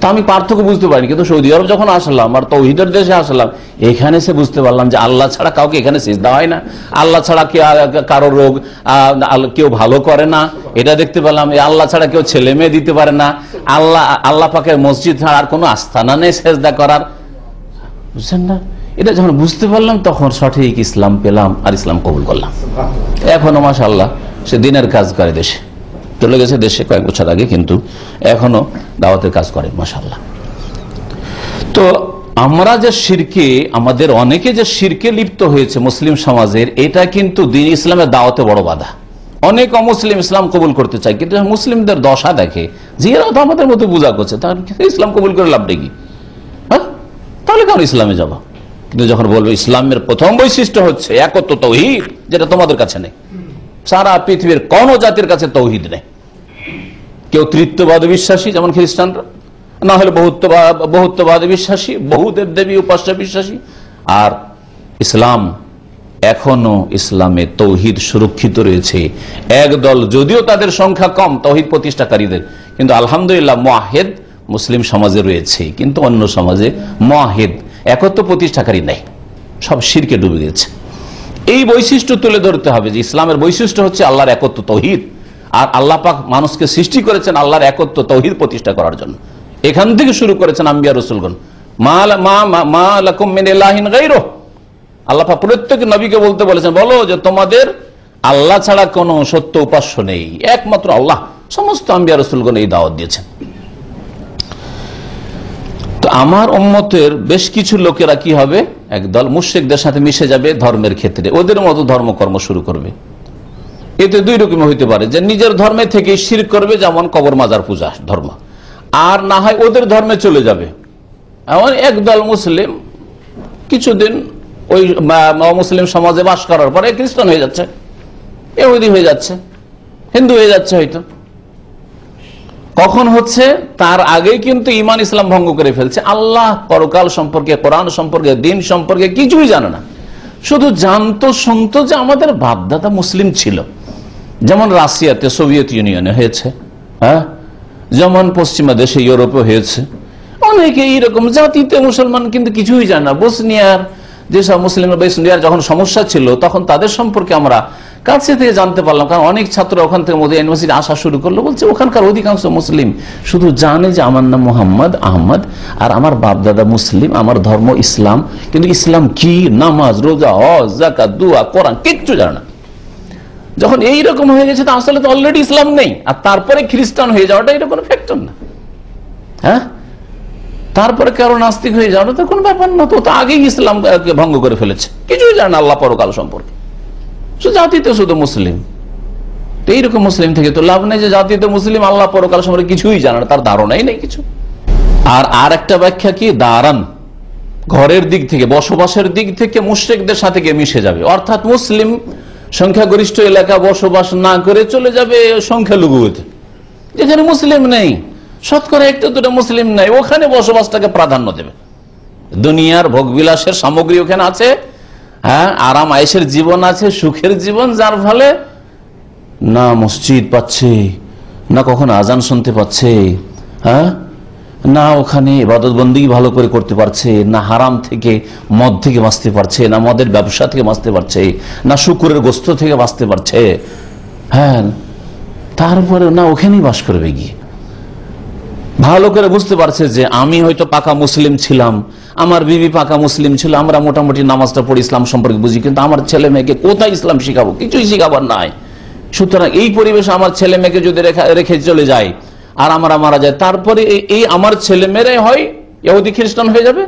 তা আমি পার্থক্য বুঝতে পারিনি। কিন্তু সৌদি আরব যখন আসলাম আর তৌহিদের দেশে আসলাম, এখানে সে বুঝতে পারলাম যে আল্লাহ ছাড়া কাউকে এখানে সিজদা হয় না, আল্লাহ ছাড়া কারো রোগ কেউ ভালো করে না, এটা দেখতে পেলাম। আল্লাহ ছাড়া কেউ ছেলে মেয়ে দিতে পারে না, আল্লাহ পাকের মসজিদ ছাড়া আর কোনো আস্তানা নেই সিজদা করার, বুঝছেন না? এটা যখন বুঝতে পারলাম তখন সঠিক ইসলাম পেলাম আর ইসলাম কবুল করলাম। এখনো মাশাআল্লাহ সে দিনের কাজ করে, দেশে চলে গেছে, দেশে কয়েক বছর আগে, কিন্তু এখনো দাওয়াতের কাজ করে মাশাআল্লাহ। তো আমরা যে শিরকে, আমাদের অনেকে যে শিরকে লিপ্ত হয়েছে মুসলিম সমাজের, এটা কিন্তু দ্বীন ইসলামের দাওয়াতে বড় বাধা। অনেক অমুসলিম ইসলাম কবুল করতে চায়, কিন্তু মুসলিমদের দশা দেখে যে এরা তো আমাদের মতো পূজা করছে, তার ইসলাম কবুল করে লাভ নেই, হ্যাঁ, তাহলে কেন ইসলামে যাবো? কিন্তু যখন বলবো ইসলামের প্রথম বৈশিষ্ট্য হচ্ছে একত্ব তৌহিদ, যেটা তোমাদের কাছে নেই, সারা পৃথিবীর কোন জাতির কাছে তৌহিদ নেই। কেউ তৃতীয়বাদে বিশ্বাসী যেমন খ্রিস্টানরা, না হলে বহুত্ববাদে বিশ্বাসী, বহুদের দেবী উপাস্য বিশ্বাসী। আর ইসলাম এখনো, ইসলামে তৌহিদ সুরক্ষিত রয়েছে। একদল, যদিও তাদের সংখ্যা কম তৌহিদ প্রতিষ্ঠাকারীদের, কিন্তু আলহামদুলিল্লাহ মুআহিদ মুসলিম সমাজে রয়েছে, কিন্তু অন্য সমাজে মুআহিদ একত্ব প্রতিষ্ঠাকারী নেই, সব শিরকে ডুবে গেছে। এই বৈশিষ্ট্য তুলে ধরতে হবে যে ইসলামের বৈশিষ্ট্য হচ্ছে আল্লাহর একত্ব তৌহিদ, আর আল্লাহ পাক মানুষকে সৃষ্টি করেছেন আল্লাহর একত্ব তৌহিদ প্রতিষ্ঠা করার জন্য। এখান থেকে শুরু করেছেন আম্বিয়া রাসূলগণ। মা লাকুম মিন ইলাহিন গায়রুহু, আল্লাহ পাক প্রত্যেক নবীকে বলতে বলেছেন, বলো যে তোমাদের আল্লাহ ছাড়া কোনো সত্য উপাস্য নেই, একমাত্র আল্লাহ। সমস্ত আম্বিয়া রাসূলগণ এই দাওয়াত দিয়েছেন। তো আমার উম্মতের বেশ কিছু লোকেরা কি হবে, একদল মুশরিকদের সাথে মিশে যাবে ধর্মের ক্ষেত্রে, ওদের মতো ধর্মকর্ম শুরু করবে। এতে দুই রকম হইতে পারে, যে নিজের ধর্মে থেকে শিরক করবে, যেমন কবর মাজার পূজা ধর্ম, আর না হয় ওদের ধর্মে চলে যাবে। এমন একদল মুসলিম কিছুদিন ওই মুসলিম সমাজে বাস করার পরে খ্রিস্টান হয়ে যাচ্ছে, ইহুদি হয়ে যাচ্ছে, হিন্দু হয়ে যাচ্ছে। হয়তো কখন হচ্ছে, তার আগেই কিন্তু ঈমান ইসলাম ভঙ্গ করে ফেলছে। আল্লাহ, পরকাল সম্পর্কে, কোরআন সম্পর্কে, দিন সম্পর্কে কিছুই জানে না, শুধু জানতো শুনতো যে আমাদের বাপদাদা মুসলিম ছিল। যেমন রাশিয়াতে, সোভিয়েত ইউনিয়নে হয়েছে, হ্যাঁ, যেমন পশ্চিমা দেশে, ইউরোপে হয়েছে। অনেকে এইরকম জাতিতে মুসলমান, কিন্তু কিছুই জানে না। বসনিয়ার যেসব মুসলিম, বসনিয়ার যখন সমস্যা ছিল তখন তাদের সম্পর্কে আমরা কাছে থেকে জানতে পারলাম, কারণ অনেক ছাত্র ওখান থেকে মদিনা ইউনিভার্সিটি আসা শুরু করলো, বলছে ওখানকার অধিকাংশ মুসলিম শুধু জানে যে আমার নাম মোহাম্মদ আহমদ আর আমার বাপ দাদা মুসলিম, আমার ধর্ম ইসলাম, কিন্তু ইসলাম কি, নামাজ, রোজা, হজ, যাকাত, দোয়া, কোরআন কিচ্ছু জানে না। যখন এইরকম হয়ে গেছে তো আসলে তো অলরেডি ইসলাম নেই, আর তারপরে খ্রিস্টান হয়ে যাওয়াটা এটা কোনো ফ্যাক্টর না। হ্যাঁ, তারপরে কারো নাস্তিক হয়ে যাওয়াটা তো কোনো ব্যাপার না, তো আগেই ইসলামকে ভঙ্গ করে ফেলেছে, কিছুই জানে না আল্লাহ পরকাল সম্পর্কে, জাতিতে শুধু মুসলিম। তো এইরকম মুসলিম থেকে তো লাভ নেই যে জাতিতে মুসলিম আল্লাহ পরকাল সম্পর্কে কিছুই জানে না, তার ধারণাই নেই কিছু। আর একটা ব্যাখ্যা কি, দাঁড়ান ঘরের দিক থেকে, বসবাসের দিক থেকে মুশরিকদের সাথে গিয়ে মিশে যাবে, অর্থাৎ মুসলিম সংখ্যাগরিষ্ঠ এলাকা বসবাস না করে চলে যাবে সংখ্যালঘুতে, যেখানে মুসলিম নেই, শতকরা একটা দুটো মুসলিম নেই, ওখানে বসবাসটাকে প্রাধান্য দেবে। দুনিয়ার ভোগবিলাসের সামগ্রী ওখানে আছে, হ্যাঁ, আরাম আয়েশের জীবন আছে, সুখের জীবন, যার ফলে না মসজিদ পাচ্ছে, না কখনো আজান শুনতে পাচ্ছে, হ্যাঁ, না ওখানে ইবাদত বন্দেগী ভালো করে করতে পারছে, না হারাম থেকে মদ থেকে বাঁচতে পারছে, না মদের ব্যবসা থেকে বাঁচতে পারছে, না শুকুরের গোস্ত থেকে বাঁচতে পারছে, হ্যাঁ, তারপরে না ওখানেই বাস করবে গিয়ে। ভালো করে বুঝতে পারছে যে আমি হয়তো পাকা মুসলিম ছিলাম, আমার বিবি পাকা মুসলিম ছিল, আমরা মোটামুটি নামাজটা পড়ি, ইসলাম সম্পর্কে বুঝি, কিন্তু আমার ছেলে মেয়েকে কোথায় ইসলাম শিখাবো, কিছুই শিখাবার নাই। সুতরাং এই পরিবেশে আমার ছেলে মেয়েকে যদি রেখে চলে যায় আর আমরা মারা যায়, তারপরে এই আমার ছেলে মেয়েরাই হয় ইহুদি খ্রিস্টান হয়ে যাবে,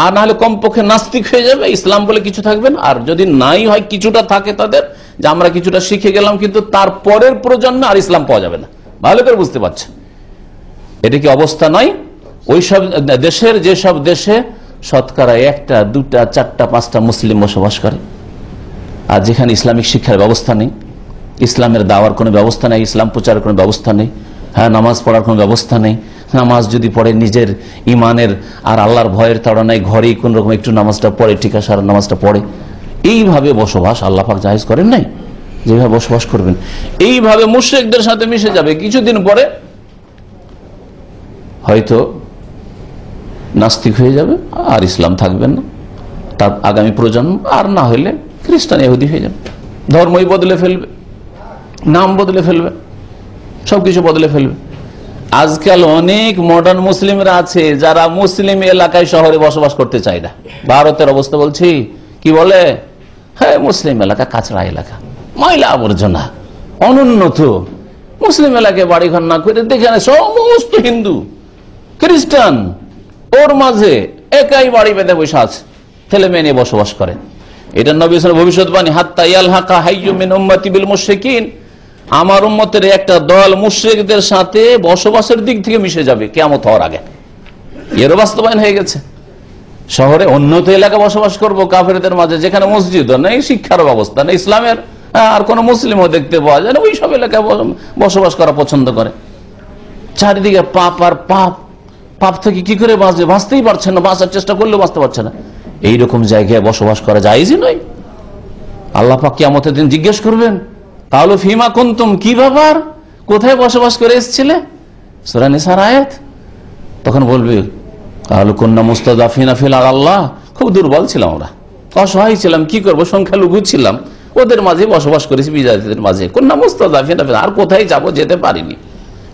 আর না হলে কমপক্ষে নাস্তিক হয়ে যাবে, ইসলাম বলে কিছু থাকবে না। আর যদি নাই হয়, কিছুটা থাকে তাদের, যে আমরা কিছুটা শিখে গেলাম, কিন্তু তারপরের প্রজন্মে আর ইসলাম পাওয়া যাবে না। ভালো করে বুঝতে পারছে এটা কি অবস্থা নয়? ওই সব দেশের, যেসব দেশে শতকরা 1টা 2টা 4টা 5টা মুসলিম বসবাস করে, আর যেখানে ইসলামিক শিক্ষার ব্যবস্থা নেই, ইসলামের দাওয়ার কোনো ব্যবস্থা নেই, ইসলাম প্রচারের কোনো ব্যবস্থা নেই, হ্যাঁ, নামাজ পড়ার কোনো ব্যবস্থা নেই, নামাজ যদি পড়ে নিজের ইমানের আর আল্লাহর ভয়ের তাড়নায় ঘরেই কোন রকম একটু নামাজটা পড়ে, ঠিক আছে, সারা নামাজটা পড়ে, এইভাবে বসবাস আল্লাহ পাক জায়েজ করেন নাই। যেভাবে বসবাস করবেন এইভাবে মুশরিকদের সাথে মিশে যাবে, কিছুদিন পরে হয়তো নাস্তিক হয়ে যাবে, আর ইসলাম থাকবেন না তার আগামী প্রজন্ম, আর না হইলে খ্রিস্টান ইহুদি হয়ে যাবে, ধর্মই বদলে ফেলবে, নাম বদলে ফেলবে, সবকিছু বদলে ফেলবে। আজকাল অনেক মডার্ন মুসলিমরা আছে যারা মুসলিম এলাকায় শহরে বসবাস করতে চায় না। ভারতের অবস্থা বলছি, কি বলে, হ্যাঁ মুসলিম এলাকা কাঁচড়া এলাকা, ময়লা আবর্জনা, অনুন্নত, মুসলিম এলাকায় বাড়িঘর না করে দেখে সমস্ত হিন্দু খ্রিস্টান ওর মাঝে একাই বাড়ি বেঁধে বসে আছে, ছেলে মেয়ে নিয়ে বসবাস করে। এটা নবী সাল্লাল্লাহু আলাইহি ওয়াসাল্লাম ভবিষ্যৎবাণী, হাত্তা ইয়ালহাকা হাইয়্যুম মিন উম্মতি বিল মুশরিকিন, আমার উম্মতের একটা দল মুশরিকদের সাথে বসবাসের দিক থেকে মিশে যাবে কিয়ামত হওয়ার আগে। এর বাস্তবায়ন হয়ে গেছে। শহরে উন্নত এলাকা বসবাস করব কাফেরদের মাঝে, যেখানে মসজিদও নেই, শিক্ষার ব্যবস্থা নেই, ইসলামের আর কোন মুসলিমও দেখতে পাওয়া যায় না, ওই সব এলাকায় বসবাস করা পছন্দ করে। চারিদিকে পাপ আর পাপ, পাপ থেকে কি করে বাঁচবে, বাঁচতেই পারছে না, বাঁচার চেষ্টা করলেও বাঁচতে পারছে না। এইরকম জায়গায় বসবাস করা জায়েজই নয়। আল্লাহ পাক কিয়ামতের দিন জিজ্ঞেস করবেন, কালু ফিমা কুনতুম, কি ব্যাপার, কোথায় বসবাস করে এসেছিলে, সূরা নিসার আয়াত। তখন বলবে কালু কুন্না মুস্তাযাফিনা ফিল আল্লাহ, খুব দুর্বল ছিলাম, আমরা অসহায় ছিলাম, কি করবো, সংখ্যালঘু ছিলাম, ওদের মাঝে বসবাস করেছি, বিজাতিদের মাঝে, কুন্না মুস্তাযাফিনা ফিল, আর কোথায় যাব, যেতে পারিনি,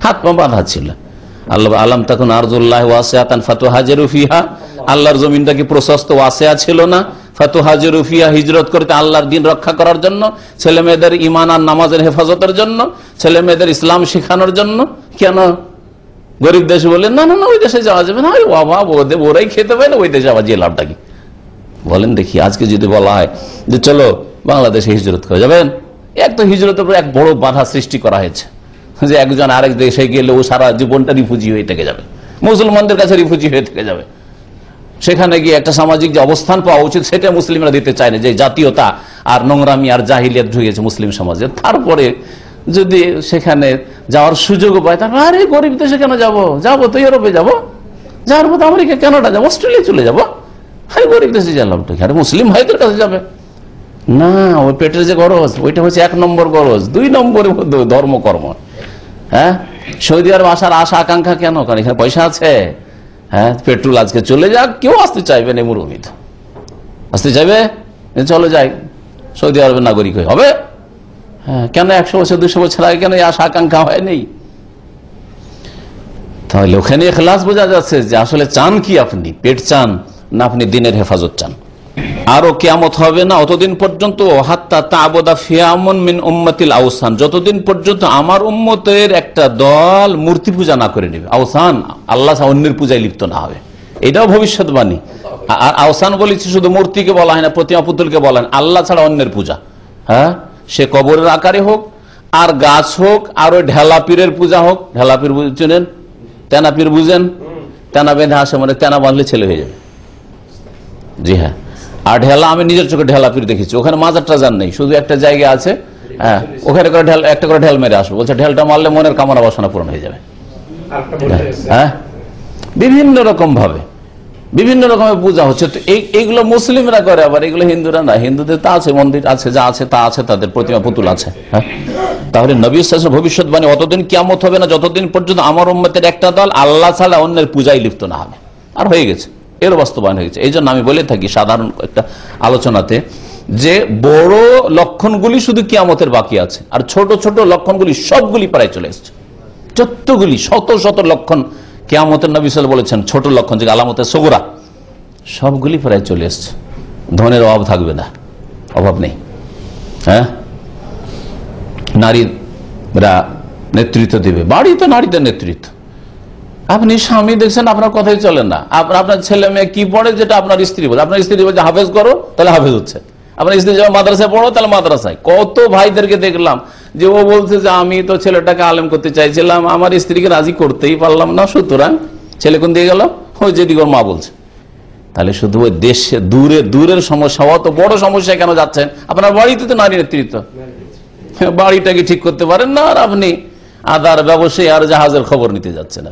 হাত পা বাঁধা ছিল। আল্লাহ আলাম তাকুন আরজুল্লাহ ওয়াসিআতান ফাতুহাজিরু ফিহা, আল্লাহর জমিনটা কি প্রশস্ত ওয়াসিআ ছিল না, ফাতুহাজিরু ফিহা, হিজরত করতে আল্লাহর দ্বীন রক্ষা করার জন্য, ছেলে মেয়েদের ঈমান আর নামাজের হেফাজতের জন্য, ছেলে মেয়েদের ইসলাম শেখানোর জন্য। কেন গরিব দেশ বলে না না না ওই দেশে যাওয়া যাবে না, বাবা ওরাই খেতে পায় না, ওই দেশে আবার যে লাভটা কি বলেন দেখি। আজকে যদি বলা হয় যে চলো বাংলাদেশে হিজরত করে যাবেন, এক তো হিজরতের উপর এক বড় বাধা সৃষ্টি করা হয়েছে, যে একজন আরেক দেশে গেলে ও সারা জীবনটা রিফিউজি হয়ে থেকে যাবে, মুসলমানদের কাছে রিফিউজি হয়ে থেকে যাবে। সেখানে গিয়ে একটা সামাজিক যে অবস্থান পাওয়া উচিত সেটা মুসলিমরা দিতে চায় না, যে জাতীয়তা আর নোংরামি আর জাহিলিয়াত ঢুকেছে মুসলিম সমাজে। তারপরে যদি সেখানে যাওয়ার সুযোগ পায়, তারপর আরে গরিব দেশে কেন যাবো, যাবো তো ইউরোপে যাবো, যাওয়ার পথে আমেরিকা কানাডা যাবো, অস্ট্রেলিয়া চলে যাবো, হ্যাঁ গরিব দেশে জানলাম তো, আরে মুসলিম ভাইদের কাছে যাবে না। ওই পেটের যে গরজ, ওইটা হচ্ছে 1 নম্বর গরজ, 2 নম্বরের মধ্যে ধর্মকর্ম। হ্যাঁ, সৌদি আরব আসার আশা আকাঙ্ক্ষা কেন, কারণ এখানে পয়সা আছে। হ্যাঁ, পেট্রোল আজকে চলে যাক, কেউ আসতে চাইবে না, মুরুমিত আসতে চাইবে, চলে যাই সৌদি আরবের নাগরিক হয়ে হবে, হ্যাঁ, কেন 100 বছর 200 বছর আগে কেন এই আশা আকাঙ্ক্ষা হয় নেই? তাহলে ওখানে ইখলাস বোঝা যাচ্ছে যে আসলে চান কি, আপনি পেট চান না আপনি দিনের হেফাজত চান। আরো কিয়ামত হবে না অতদিন পর্যন্ত, হাত্তা তা'বুদা ফিয়ামুন মিন উম্মাতিল আওসান, যতদিন পর্যন্ত আমার উম্মতের একটা দল মূর্তি পূজা না করে নেবে। আওসান, আল্লাহ অন্যের পূজায় লিপ্ত না হবে, এটাও ভবিষ্যৎবাণী। আর আওসান বলেছি শুধু মূর্তিকে বলা হয় না, প্রতিমা পুতুলকে বলা হয়, আল্লাহ ছাড়া অন্যের পূজা। হ্যাঁ, সে কবরের আকারে হোক, আর গাছ হোক, আর ওই ঢেলা পীরের পূজা হোক। ঢেলা পীর বুঝছেন, তেনা পীর বুঝেন, তেনা বেঁধে আসে, মানে তেনা বাঁধলে ছেলে হয়ে যাবে। জি হ্যাঁ, আর ঢেলা আমি নিজের চোখে ঢেলা পীর দেখেছি, ওখানে মাজার টাজার নেই, শুধু একটা জায়গা আছে, হ্যাঁ, ওখানে করে ঢেল, একটা করে ঢেল মেরে আসবো, বলছে ঢেলটা মারলে মনের কামনা বাসনা পূরণ হয়ে যাবে। হ্যাঁ, বিভিন্ন রকম ভাবে বিভিন্ন রকমের পূজা হচ্ছে। তো এইগুলো মুসলিমরা করে, আবার এগুলো হিন্দুরা না। হিন্দুদের তা আছে, মন্দির আছে, যা আছে তা আছে, তাদের প্রতিমা পুতুল আছে। হ্যাঁ, তাহলে নবী সাল্লাল্লাহু আলাইহি ওয়াসাল্লাম ভবিষ্যৎবাণী, অতদিন কিয়ামত হবে না যতদিন পর্যন্ত আমার উম্মতের একটা দল আল্লাহ ছাড়া অন্যের পূজায় লিপ্ত না হবে। আর হয়ে গেছে, এর বাস্তবায়ন হয়ে গেছে। এই জন্য আমি বলে থাকি সাধারণ একটা আলোচনাতে যে বড় লক্ষণগুলি শুধু কিয়ামতের বাকি আছে, আর ছোট ছোট লক্ষণগুলি সবগুলি প্রায় চলে এসেছে। যতগুলি শত শত লক্ষণ কিয়ামতের নবী সাল্লাল্লাহু আলাইহি ওয়াসাল্লাম বলেছেন ছোট লক্ষণ, যে আলামতের সগরা, সবগুলি প্রায় চলে এসছে। ধনের অভাব থাকবে না, অভাব নেই। হ্যাঁ, নারীরা নেতৃত্ব দেবে, বাড়িতে নারীদের নেতৃত্ব। আপনি স্বামী দেখছেন, আপনার কথাই চলে না, আপনার ছেলে মেয়ে কি পড়ে যেটা আপনার স্ত্রী বলে, আপনার স্ত্রী বলছে হাফেজ করো, তাহলে হাফেজ হচ্ছে। আপনার স্ত্রী যখন মাদ্রাসায় পড়ো, তাহলে মাদ্রাসায়। কত ভাইদেরকে দেখলাম যে ও বলছে যে আমি তো ছেলেটাকে আলেম করতে চাইছিলাম, আমার স্ত্রীকে রাজি করতেই পারলাম না, সুতরাং ছেলে কোন দিয়ে গেল, ওই যেদিকে ওর মা বলছে। তাহলে শুধু ওই দেশে দূরের সমস্যা, অত বড় সমস্যায় কেন যাচ্ছেন? আপনার বাড়িতে তো নারী নেতৃত্ব, বাড়িটাকে ঠিক করতে পারেন না, আর আপনি আদার ব্যবসায়ী আর জাহাজের খবর নিতে যাচ্ছেন।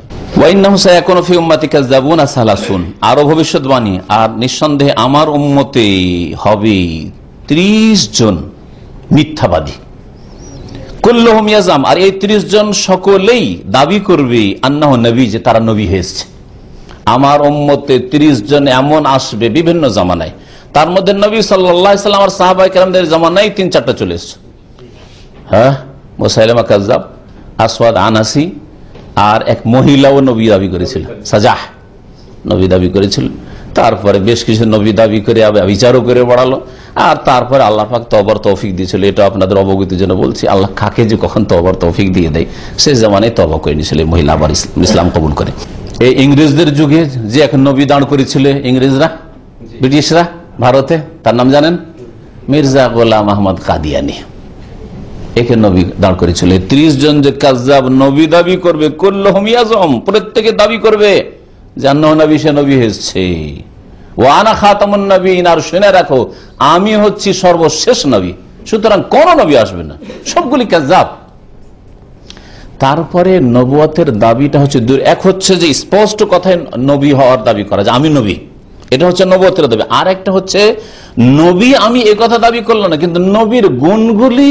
আরো ভবিষ্যৎবাণী, আর নিঃসন্দেহে আমার উম্মতে হবে 30 জন মিথ্যাবাদী। কুল্লুহুম ইয়াজাম, আর এই 30 জন সকলেই দাবি করবে আন্নাহু নবী, যে তারা নবী হয়েছে। আমার উম্মতে 30 জন এমন আসবে বিভিন্ন জামানায়, তার মধ্যে নবী সাল্লাল্লাহু আলাইহি ওয়াসাল্লাম আর সাহাবায়ে কেরামদের জামানায় 3-4টা চলে এসেছে। হ্যাঁ, মুসাইলামা কাযযাব, আসওয়াদ আনাসি, আর এক মহিলাও নবী দাবি করেছিল, সাজাহ নবী দাবি করেছিল। তারপরে বেশ কিছু নবী দাবি করে বিচারও করে বাড়ালো, আর তারপরে আল্লাহ পাক তওবার তৌফিক দিয়েছিল। এটা আপনাদের অবগতির জন্য বলছি, আল্লাহ কাকে যে কখন তওবার তৌফিক দিয়ে দেয়, সে জামানায় তওবা করে নিয়েছিল মহিলা, আবার ইসলাম কবুল করে। এই ইংরেজদের যুগে যে এক নবী দাঁড় করেছিল ইংরেজরা, ব্রিটিশরা ভারতে, তার নাম জানেন? মির্জা গোলাম আহমদ কাদিয়ানি। একে নবী দাঁড় করেছিল। 30 জন যে কাযযাব নবী দাবি করবে, কুল্লুহুম ইয়াজুম, প্রত্যেকে দাবি করবে যে আন্নাহু নবী, সে নবী হয়েছে। ওয়া আনা খাতামুন নবিয়্যিন, আর শুনে রাখো আমি হচ্ছি সর্বশেষ নবী। সুতরাং কোন নবী আসবে না, সবগুলি কাযযাব। তারপরে নবুয়তের দাবিটা হচ্ছে এক হচ্ছে যে স্পষ্ট কথায় নবী হওয়ার দাবি করা, যে আমি নবী, এটা হচ্ছে নবুয়তের দাবি। আর একটা হচ্ছে নবী আমি এ কথা দাবি করলো না, কিন্তু নবীর গুণগুলি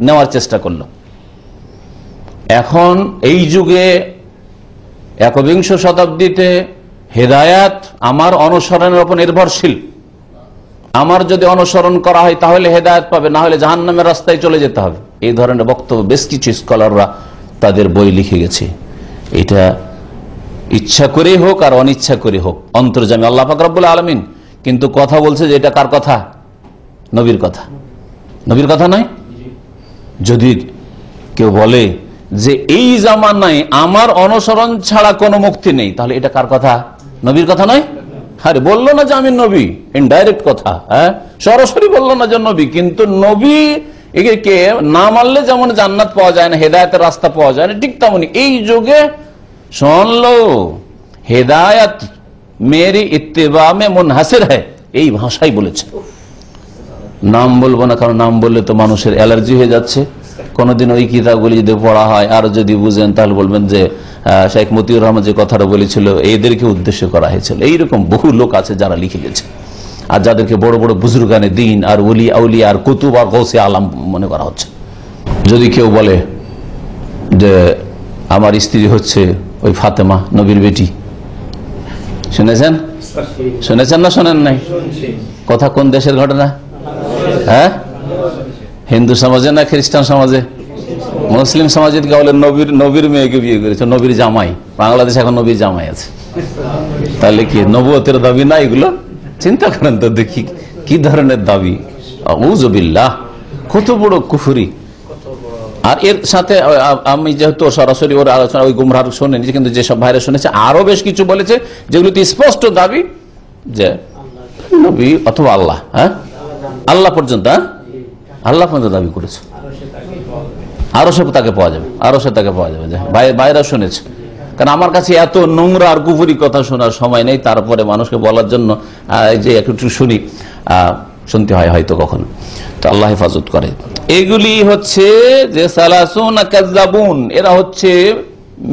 নেওয়ার চেষ্টা করলো। এখন এই যুগে একবিংশ শতাব্দীতে হেদায়াত আমার অনুসরণের উপর নির্ভরশীল। আমার যদি অনুসরণ করা হয় তাহলে হেদায়াত পাবে, না হলে জাহান্নামের রাস্তায় চলে যেতে হবে। এই ধরনের বক্তব্য বেশ কিছু স্কলাররা তাদের বই লিখে গেছে। এটা ইচ্ছা করে হোক আর অনিচ্ছা করে হোক অন্তর্যামী আল্লাহ পাক রব্বুল আলামিন, কিন্তু কথা বলছে যে এটা কার কথা? নবীর কথা। নবীর কথা নয়। যদি কেউ বলে যে এই জামানায় আমার অনুসরণ ছাড়া কোনো মুক্তি নেই, তাহলে এটা কার কথা? নবীর কথা নয়। আরে বললো না যে আমি নবী, ইনডাইরেক্ট কথা, হ্যাঁ, সরাসরি বললো না যে নবী, কিন্তু নবী একে না মানলে যেমন জান্নাত পাওয়া যায় না, হেদায়েতের রাস্তা পাওয়া যায় না, ঠিক তেমনি এই যুগে শুনলো হেদায়েত মেরি ইত্তেবা মে মুনহাসির হ্যায়, এই ভাষাই বলেছে। নাম বলবো না, কারণ নাম বললে তো মানুষের অ্যালার্জি হয়ে যাচ্ছে। কোনদিন ওই কিতাবগুলি যদি পড়া হয় আর যদি বুঝেন, তাহলে বলবেন যে শেখ মতিউর রহমান যে কথাটা বলেছিল এদেরকে উদ্দেশ্য করা হয়েছিল। এইরকম বহু লোক আছে যারা লিখে গেছে, আর যাদেরকে বড় বড় বুজুর্গানে দিন আর ওলি আউলিয়া আর কুতুব আর গৌসে আলাম মনে করা হচ্ছে। যদি কেউ বলে যে আমার স্ত্রী হচ্ছে ওই ফাতেমা, নবীর বেটি, শুনেছেন? শুনেছেন না শোনেন নাই? কথা কোন দেশের ঘটনা? হ্যাঁ, হিন্দু সমাজে না খ্রিস্টান সমাজে? মুসলিম সমাজে বলে নবীর মেয়েকে বিয়ে করেছে, নবীর জামাই। বাংলাদেশে এখন নবীর জামাই আছে, তাহলে কি নবুয়তের দাবি না এগুলো? চিন্তা করেন তো দেখি কি ধরনের দাবি। আউযুবিল্লাহ, কত বড় কুফরি। আর এর সাথে আমি যেহেতু সরাসরি ওর আলোচনা ওই গুমরাহ শোনেনি, কিন্তু যেসব ভাইরা শুনেছে আরো বেশ কিছু বলেছে যেগুলোতে স্পষ্ট দাবি যে নবী অথবা আল্লাহ, আল্লাহ পর্যন্ত, আল্লাহ পর্যন্ত দাবি করেছে। আরো সে তাকে পাওয়া যাবে, আরো সে তাকে পাওয়া যাবে। ভাইরা শুনেছে, কারণ আমার কাছে এত নোংরা আর কুফুরি কথা শোনার সময় নেই, তারপরে মানুষকে বলার জন্য যে একটু শুনতে হয় হয়তো কখনো। তো আল্লাহ হেফাজত করে। এগুলি হচ্ছে যে সালাসুনা কাযযাবুন, এরা হচ্ছে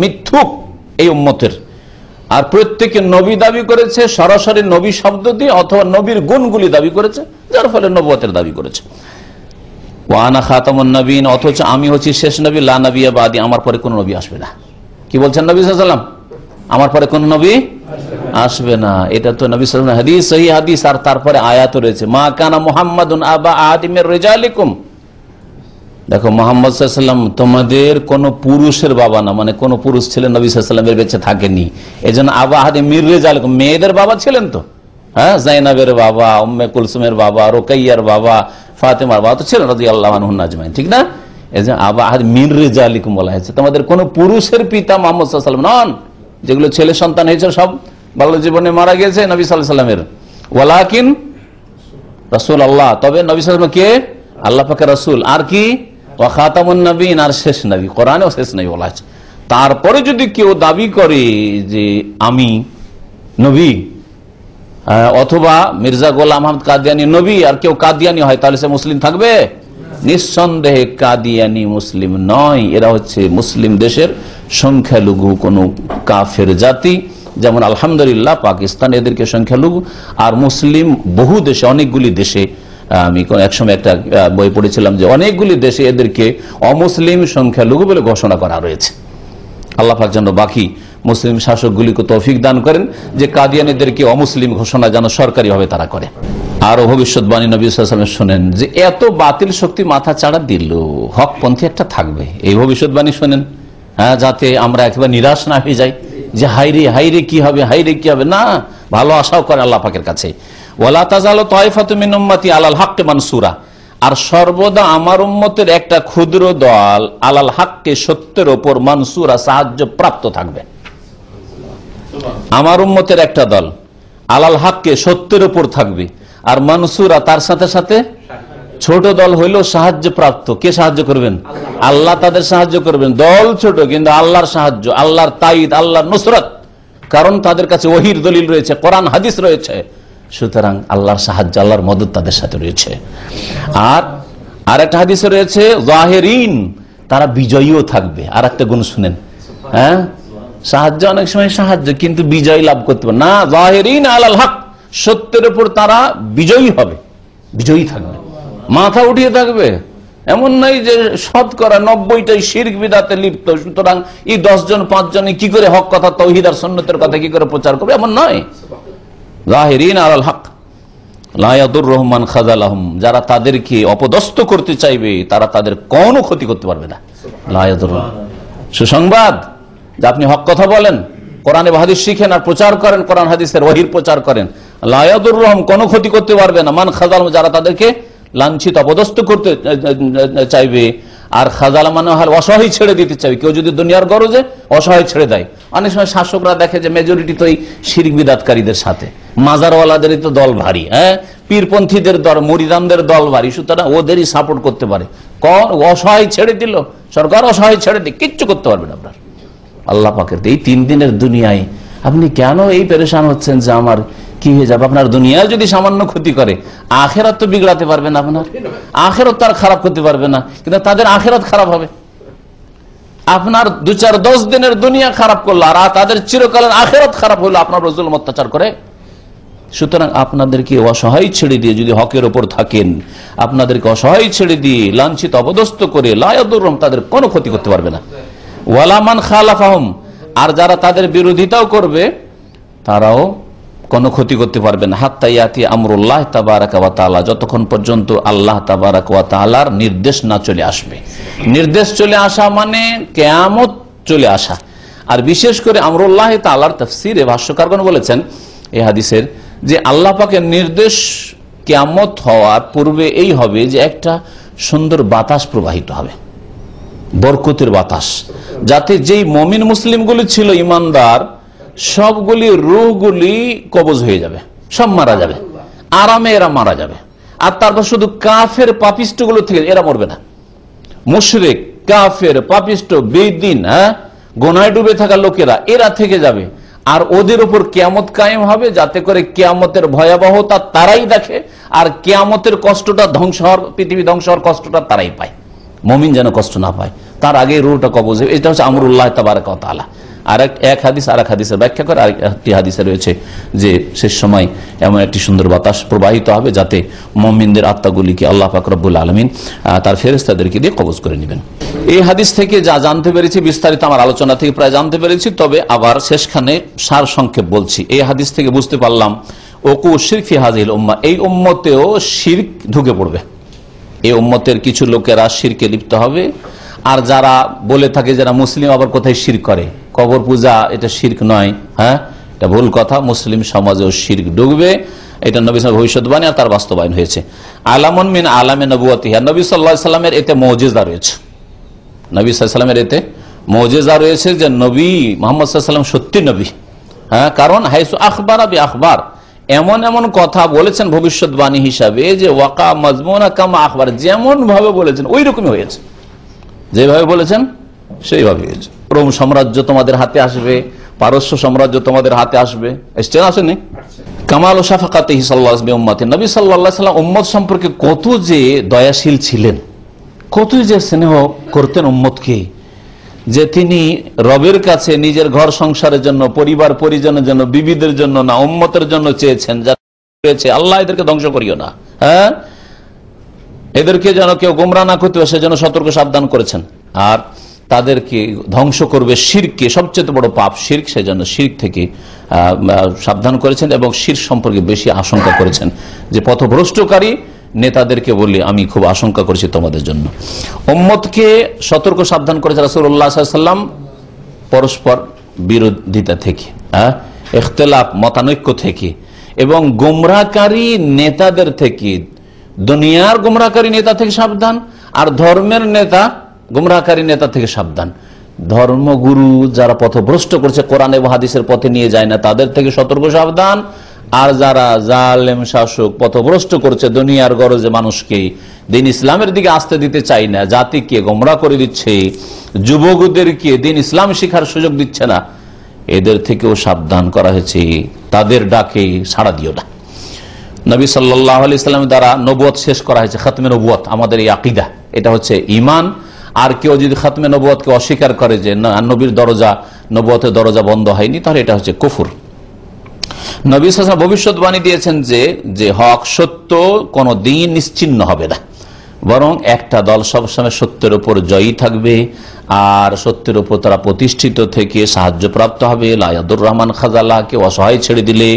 মিথ্যুক এই উম্মতের। আর প্রত্যেকে নবী দাবি করেছে সরাসরি নবী শব্দ দিয়ে, অথবা নবীর গুণগুলি দাবি করেছে, যার ফলে নবুয়তের দাবি করেছে। ওয়ানা খাতামুন নবীন, অথচ আমি হচ্ছি শেষ নবী, লা নবিয়্যা বাদি, আমার পরে কোন নবী আসবে না। কি বলছেন নবী সাল্লাল্লাহু আলাইহি ওয়াসাল্লাম? আমার পরে কোন নবী আসবে না। এটা তো নবী সাল্লাল্লাহু আলাইহি ওয়াসাল্লাম হাদিস, সহিহ হাদিস। আর তারপরে আয়াত রয়েছে, মা কানা মুহাম্মাদুন আবা আহাদিম মির রিজালিকুম। দেখো, মুহাম্মদ সাল্লাল্লাহু আলাইহি ওয়াসাল্লাম তোমাদের কোন পুরুষের বাবা না, মানে কোন পুরুষ ছিলেন নবী সাল্লাল্লাহু আলাইহি ওয়াসাল্লামের বেঁচে থাকেনি। এজন্য আবা আহাদিম মির রিজালিকুম, মেয়েদের বাবা ছিলেন তো। যায়নাবের বাবা, উম্মে কুলসুমের বাবা, রুকাইয়ার বাবা, ফাতেমার বাবা তো ছিলেন রাদিয়াল্লাহু আনহুম আজমাইন, ঠিক না? এজন্য আবা আহাদ মির রিজালিকুম বলা হয়েছে। তোমাদের কোন পুরুষের পিতা মুহাম্মদ সাল্লাল্লাহু আলাইহি ওয়াসাল্লাম নন। যেগুলো ছেলে সন্তান হয়েছে সব বাল্য জীবনে মারা গেছে নবী সাল্লাল্লাহু আলাইহি ওয়াসাল্লামের। ওয়ালাকিন রাসূল আল্লাহ, তবে নবী সাল্লাল্লাহু আলাইহি ওয়াসাল্লাম কে? আল্লাহ পাকের রাসূল। আর কি? ওয়া খাতামুন নবীন, আর শেষ নবী। কোরআনেও শেষ নবী বলা আছে। তারপরে যদি কেউ দাবি করে যে আমি নবী, অথবা মির্জা গোলাম আহমদ কাদিয়ানী নবী, আর কেউ কাদিয়ানী হয়, তাহলে সে মুসলিম থাকবে? নিঃসন্দেহে কাদিয়ানী মুসলিম নয়। এরা হচ্ছে মুসলিম দেশের সংখ্যালঘু কোন কাফের জাতি। যেমন আলহামদুলিল্লাহ পাকিস্তান এদেরকে সংখ্যালঘু, আর মুসলিম বহু দেশে, অনেকগুলি দেশে, আমি একসময় একটা বই পড়েছিলাম যে অনেকগুলি দেশে এদেরকে অমুসলিম সংখ্যালঘু বলে ঘোষণা করা রয়েছে। আল্লাহ পাক যেন বাকি মুসলিম শাসকগুলিকে তৌফিক দান করেন যে কাদিয়ানীদেরকে অমুসলিম ঘোষণা যেন সরকারিভাবে তারা করে। আরো ভবিষ্যৎবাণী নবী সাল্লাল্লাহু আলাইহি ওয়াসাল্লাম শোনেন যে এত বাতিল শক্তি মাথা চাড়া দিল, হকপন্থী একটা থাকবে, এই ভবিষ্যৎবাণী শোনেন, যাতে আমরা একেবারে নিরাশ না হয়ে যাই যে হাইরে হাইরে কি হবে, হাইরে কি হবে। না, ভালো আশাও করে আল্লাহ পাকের কাছে। ওয়ালা তাজালু তায়ফাতুম মিন উম্মতি আলাল হাক্কি মানসুরা, আর সর্বদা আমার উম্মতের একটা ক্ষুদ্র দল আলাল হাক্কে, সত্যের ওপর, মানসুরা, সাহায্য প্রাপ্ত থাকবে। আমার উম্মতের একটা দল আলাল হাক্কে, সত্যের উপর থাকবে, আর মানসুরা, তার সাথে সাথে ছোট দল হইলেও সাহায্য প্রাপ্ত। কে সাহায্য করবেন? আল্লাহ তাদের সাহায্য করবেন। দল ছোট কিন্তু আল্লাহর সাহায্য, আল্লাহর তাইদ, আল্লাহর নুসরত, কারণ তাদের কাছে ওহীর দলিল রয়েছে, কোরআন হাদিস রয়েছে। সুতরাং আল্লাহর সাহায্য, আল্লাহর মদদ তাদের সাথে রয়েছে। আর একটা হাদিসে রয়েছে যাহিরিন, তারা বিজয়ীও থাকবে। আর একটা গুণ শুনেন, সাহায্য অনেক সময় সাহায্য, কিন্তু বিজয় লাভ করতে পারে না। যাহিরিন আলাল হক, সত্যের উপর তারা বিজয়ী হবে, বিজয়ী থাকবে, মাথা উঠিয়ে থাকবে। এমন নাই যে শতকরা 90টাই শিরক বিদআতে লিপ্ত, সুতরাং এই 10 জন 5 জনে কি করে হক কথা, তাওহীদ আর সুন্নতের কথা কি করে প্রচার করবে, এমন নয়। যাহিরিন আলাল হক লা ইয়াদুররুহুম মান খাযালাহুম, যারা তাদেরকে অপদস্থ করতে চাইবে তারা তাদের কোনো ক্ষতি করতে পারবে না। লা ইয়াদুররুহুম, সুসংবাদ যে আপনি হক কথা বলেন, কোরআনে হাদিস শিখেন আর প্রচার করেন, কোরআন হাদিসের ওহীর প্রচার করেন। লা ইয়াদুররুহুম, কোনো ক্ষতি করতে পারবে না। মান খাযালাহুম, যারা তাদেরকে লাঞ্ছিত অপদস্থ করতে চাইবে। আর খাজালা মানে হল অসহায় ছেড়ে দিতে চাইবে। কেউ যদি দুনিয়ার গরজে অসহায় ছেড়ে দেয়, অনেক সময় শাসকরা দেখে যে মেজরিটি তো এই শিরক বিদআতকারীদের সাথে, মাজারওয়ালাদেরই তো দল ভারী, পীরপন্থীদের দল, মুরিদানদের দল ভারী, সুতরাং ওদেরই সাপোর্ট করতে পারে। অসহায় ছেড়ে দিল সরকার, অসহায় ছেড়ে দিয়ে কিচ্ছু করতে পারবেন আপনার। আল্লাহ পাকের এই 3 দিনের দুনিয়ায় আপনি কেন এই পেরেশান হচ্ছেন যে আমার কি হয়ে যাবে? আপনার দুনিয়া যদি সামান্য ক্ষতি করে, আখেরাত তো বিগড়াতে পারবে না, আপনার আখেরাত তার খারাপ করতে পারবে না, কিন্তু তাদের আখেরাত খারাপ হবে। আপনার 2-4-10 দিনের দুনিয়া খারাপ করলো, আর তাদের চিরকালের আখেরাত খারাপ হলো আপনার উপর জুলুম অত্যাচার করে। সুতরাং আপনাদেরকে অসহায় ছেড়ে দিয়ে, যদি হকের ওপর থাকেন, আপনাদেরকে অসহায় ছেড়ে দিয়ে লাঞ্ছিত অপদস্থ করে, লা ইয়াদুররুহুম, তাদের কোনো ক্ষতি করতে পারবে না। ওয়ালা মান খালাফাহুম, আর যারা তাদের বিরোধিতাও করবে তারাও কোনো ক্ষতি করতে পারবে না হাত্তা ইয়াতি আমরুল্লাহ তাবারাকা ওয়া তাআলা, যতক্ষণ পর্যন্ত আল্লাহ তাবারাকা ওয়া তাআলার নির্দেশ না চলে আসবে। নির্দেশ চলে আসা মানে কিয়ামত চলে আসা। আর বিশেষ করে আমরুল্লাহ তাআলার তাফসীরে ভাষ্যকারগণ বলেছেন এই হাদিসের যে আল্লাহ পাকের নির্দেশ কিয়ামত হওয়ার পূর্বে এই হবে যে একটা সুন্দর বাতাস প্রবাহিত হবে, বরকতের বাতাস, যাতে যেই মুমিন মুসলিমগুলি ছিল ইমানদার সবগুলি রূহগুলি কবজ হয়ে যাবে, সব মারা যাবে, আরামে এরা মারা যাবে। আর তারপর শুধু কাফের পাপিষ্টগুলো থেকে এরা মরবে না, মুশরিক কাফের পাপিষ্ট বেদিন গোনায় ডুবে থাকা লোকেরা এরা থেকে যাবে। আর ওদের উপর কিয়ামত কায়েম হবে, যাতে করে কিয়ামতের ভয়াবহতা তারাই দেখে আর কিয়ামতের কষ্টটা ধ্বংস হওয়ার, পৃথিবী ধ্বংস হওয়ার কষ্টটা তারাই পায়, মুমিন যেন কষ্ট না পায়, তার আগে রূহটা কবজ হবে। এটা হচ্ছে আমরুল্লাহ তাবারাকা ওয়া তাআলা। আর এক হাদিস আর এক হাদিসের ব্যাখ্যা করে, আর একটি হাদিসে রয়েছে যে শেষ সময় এমন একটি সুন্দর বাতাস প্রবাহিত হবে যাতে মুমিনদের আত্মাগুলিকে আল্লাহ পাক রব্বুল আলামিন তার ফেরেশতাদেরকে দিয়ে কবজ করে নেবেন। এই হাদিস থেকে যা জানতে পেরেছি, বিস্তারিত আমার আলোচনা থেকে প্রায় জানতে পেরেছি, তবে আবার শেষখানে সার সংক্ষেপ বলছি। এই হাদিস থেকে বুঝতে পারলাম ওকু শিরক ফি হাযিহিল উম্মাহ, এই উম্মতেও শিরক ঢুকে পড়বে। এই উম্মতের কিছু লোকেরা শিরকে লিপ্ত হবে। আর যারা বলে থাকে যারা মুসলিম আবার কোথায় শিরক করে, কবর পূজা, এটা শিরক নয়, এটা ভুল কথা। মুসলিম সমাজেও শিরক ঢুকবে, এটা নবী সাল্লাল্লাহু ভবিষ্যৎবাণী আর তার বাস্তবায়ন হয়েছে। আলামুন মিন আলামে নবুয়্যতিহি, নবী সাল্লাল্লাহু আলাইহি সাল্লামের এতে মুজিজা রয়েছে, নবী সাল্লাল্লাহু আলাইহি সাল্লামের এতে মুজিজা রয়েছে যে নবী মুহাম্মদ সাল্লাল্লাহু আলাইহি সাল্লাম সত্যি নবী। কারণ হাইসু আখবারা বি আখবার, এমন এমন কথা বলেছেন ভবিষ্যৎবাণী হিসাবে যে ওয়াকা মাজমুনা কামা আখবার, যেমন ভাবে বলেছেন ওই রকমই হয়েছে, যেভাবে বলেছেন সেইভাবে হয়েছে। রোম সাম্রাজ্য তোমাদের হাতে আসবে, পারস্য সাম্রাজ্য তোমাদের হাতে আসবে, এসছেন আসেনি? কামাল ও শাফাকাতিহি সাল্লাল্লাহু আলাইহি উম্মতি, নবী সাল্লাল্লাহু আলাইহি সাল্লাম উম্মত সম্পর্কে কত যে দয়াশীল ছিলেন, কতই যে স্নেহ করতেন উম্মতকে, যে তিনি রবের কাছে নিজের ঘর সংসারের জন্য, পরিবার পরিজনের জন্য, বিবিদের জন্য না, উম্মতের জন্য চেয়েছেন, যা রয়েছে আল্লাহ এদেরকে ধ্বংস করিও না, এদেরকে যেন কেউ গোমরা না করতে পারে সেজন্য সতর্ক সাবধান করেছেন। আর তাদেরকে ধ্বংস করবে শিরকে, সবচেয়ে বড় পাপ শিরক, সেজন্য শিরক থেকে সাবধান করেছেন এবং শিরক সম্পর্কে বেশি আশঙ্কা করেছেন। যে পথভ্রষ্টকারী নেতাদেরকে বলি আমি খুব আশঙ্কা করছি তোমাদের জন্য। উম্মতকে সতর্ক সাবধান করেছে রাসূলুল্লাহ সাল্লাল্লাহু আলাইহি ওয়াসাল্লাম পরস্পর বিরোধিতা থেকে, ইখতিলাফ মতানৈক্য থেকে এবং গোমরাহকারী নেতাদের থেকে। দুনিয়ার গোমরাহকারী নেতা থেকে সাবধান, আর ধর্মের নেতা গোমরাহকারী নেতা থেকে সাবধান। ধর্মগুরু যারা পথভ্রষ্ট করছে, কোরআন এবং হাদিসের পথে নিয়ে যায় না, তাদের থেকে সতর্ক সাবধান। আর যারা জালেম শাসক পথভ্রষ্ট করছে, দুনিয়ার গরজে মানুষকে দিন ইসলামের দিকে আসতে দিতে চাই না, জাতিকে গোমরাহ করে দিচ্ছে, যুবকদেরকে দিন ইসলাম শিখার সুযোগ দিচ্ছে না, এদের থেকেও সাবধান করা হয়েছে। তাদের ডাকে সাড়া দিও না। নবী সাল্লাল্লাহু আলাইহি সাল্লামের দ্বারা নবুয়ত শেষ করা হয়েছে, খাতমে নবুয়ত, আমাদের এই আকীদা, এটা হচ্ছে ঈমান। আর কেউ যদি খাতমে নবুয়তকে অস্বীকার করে যে নবীর দরজা, নবুয়তের দরজা বন্ধ হয়নি, তাহলে এটা হচ্ছে কুফর। নবী সাল্লাল্লাহু আলাইহি ওয়াসাল্লাম ভবিষ্যৎবাণী দিয়েছেন যে হক সত্য কোনো দিন নিশ্চিহ্ন হবে না, বরং একটা দল সবসময় সত্যের উপর জয়ী থাকবে আর সত্যের উপর তারা প্রতিষ্ঠিত থেকে সাহায্য প্রাপ্ত হবে। লায়াদুর রহমান খাজালা, কেউ অসহায় ছেড়ে দিলে,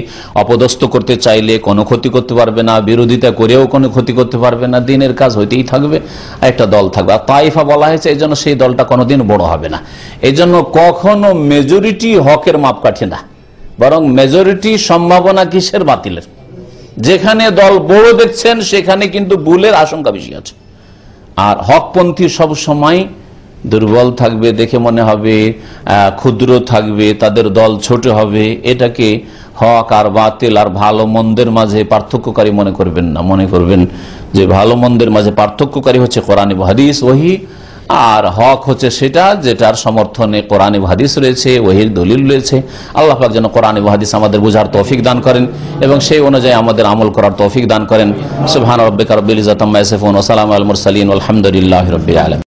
অপদস্থ করতে চাইলে কোনো ক্ষতি করতে পারবে না, বিরোধিতা করেও কোনো ক্ষতি করতে পারবে না, দিনের কাজ হইতেই থাকবে, একটা দল থাকবে। আর তাইফা বলা হয়েছে এই জন্য সেই দলটা কোনোদিন বড় হবে না। এই জন্য কখনো মেজরিটি হকের মাপকাঠি না, বরং মেজরিটি সম্ভাবনা কিসের? বাতিলের। যেখানে দল বড় দেখছেন সেখানে কিন্তু ভুলের আশঙ্কা বেশি আছে। আর হকপন্থী সব সময় দুর্বল থাকবে, দেখে মনে হবে ক্ষুদ্র থাকবে, তাদের দল ছোট হবে। এটাকে হক আর বাতিল আর ভালো মন্দের মাঝে পার্থক্যকারী মনে করবেন না। মনে করবেন যে ভালো মন্দের মাঝে পার্থক্যকারী হচ্ছে কোরআন এবং হাদিস, ওহী, আর হক হচ্ছে সেটা যেটার সমর্থনে কোরআন এবং হাদিস রয়েছে, ওহীর দলিল রয়েছে। আল্লাহ পাক যেন কোরআন এবং হাদিস আমাদের বোঝার তৌফিক দান করেন এবং সেই অনুযায়ী আমাদের আমল করার তৌফিক দান করেন। সুবহান রাব্বিকা রাব্বিল ইজ্জাতি আম্মা ইয়াসিফুন ওয়া সালামুন আলাল মুরসালিন ওয়ালহামদুলিল্লাহি রাব্বিল আলামিন।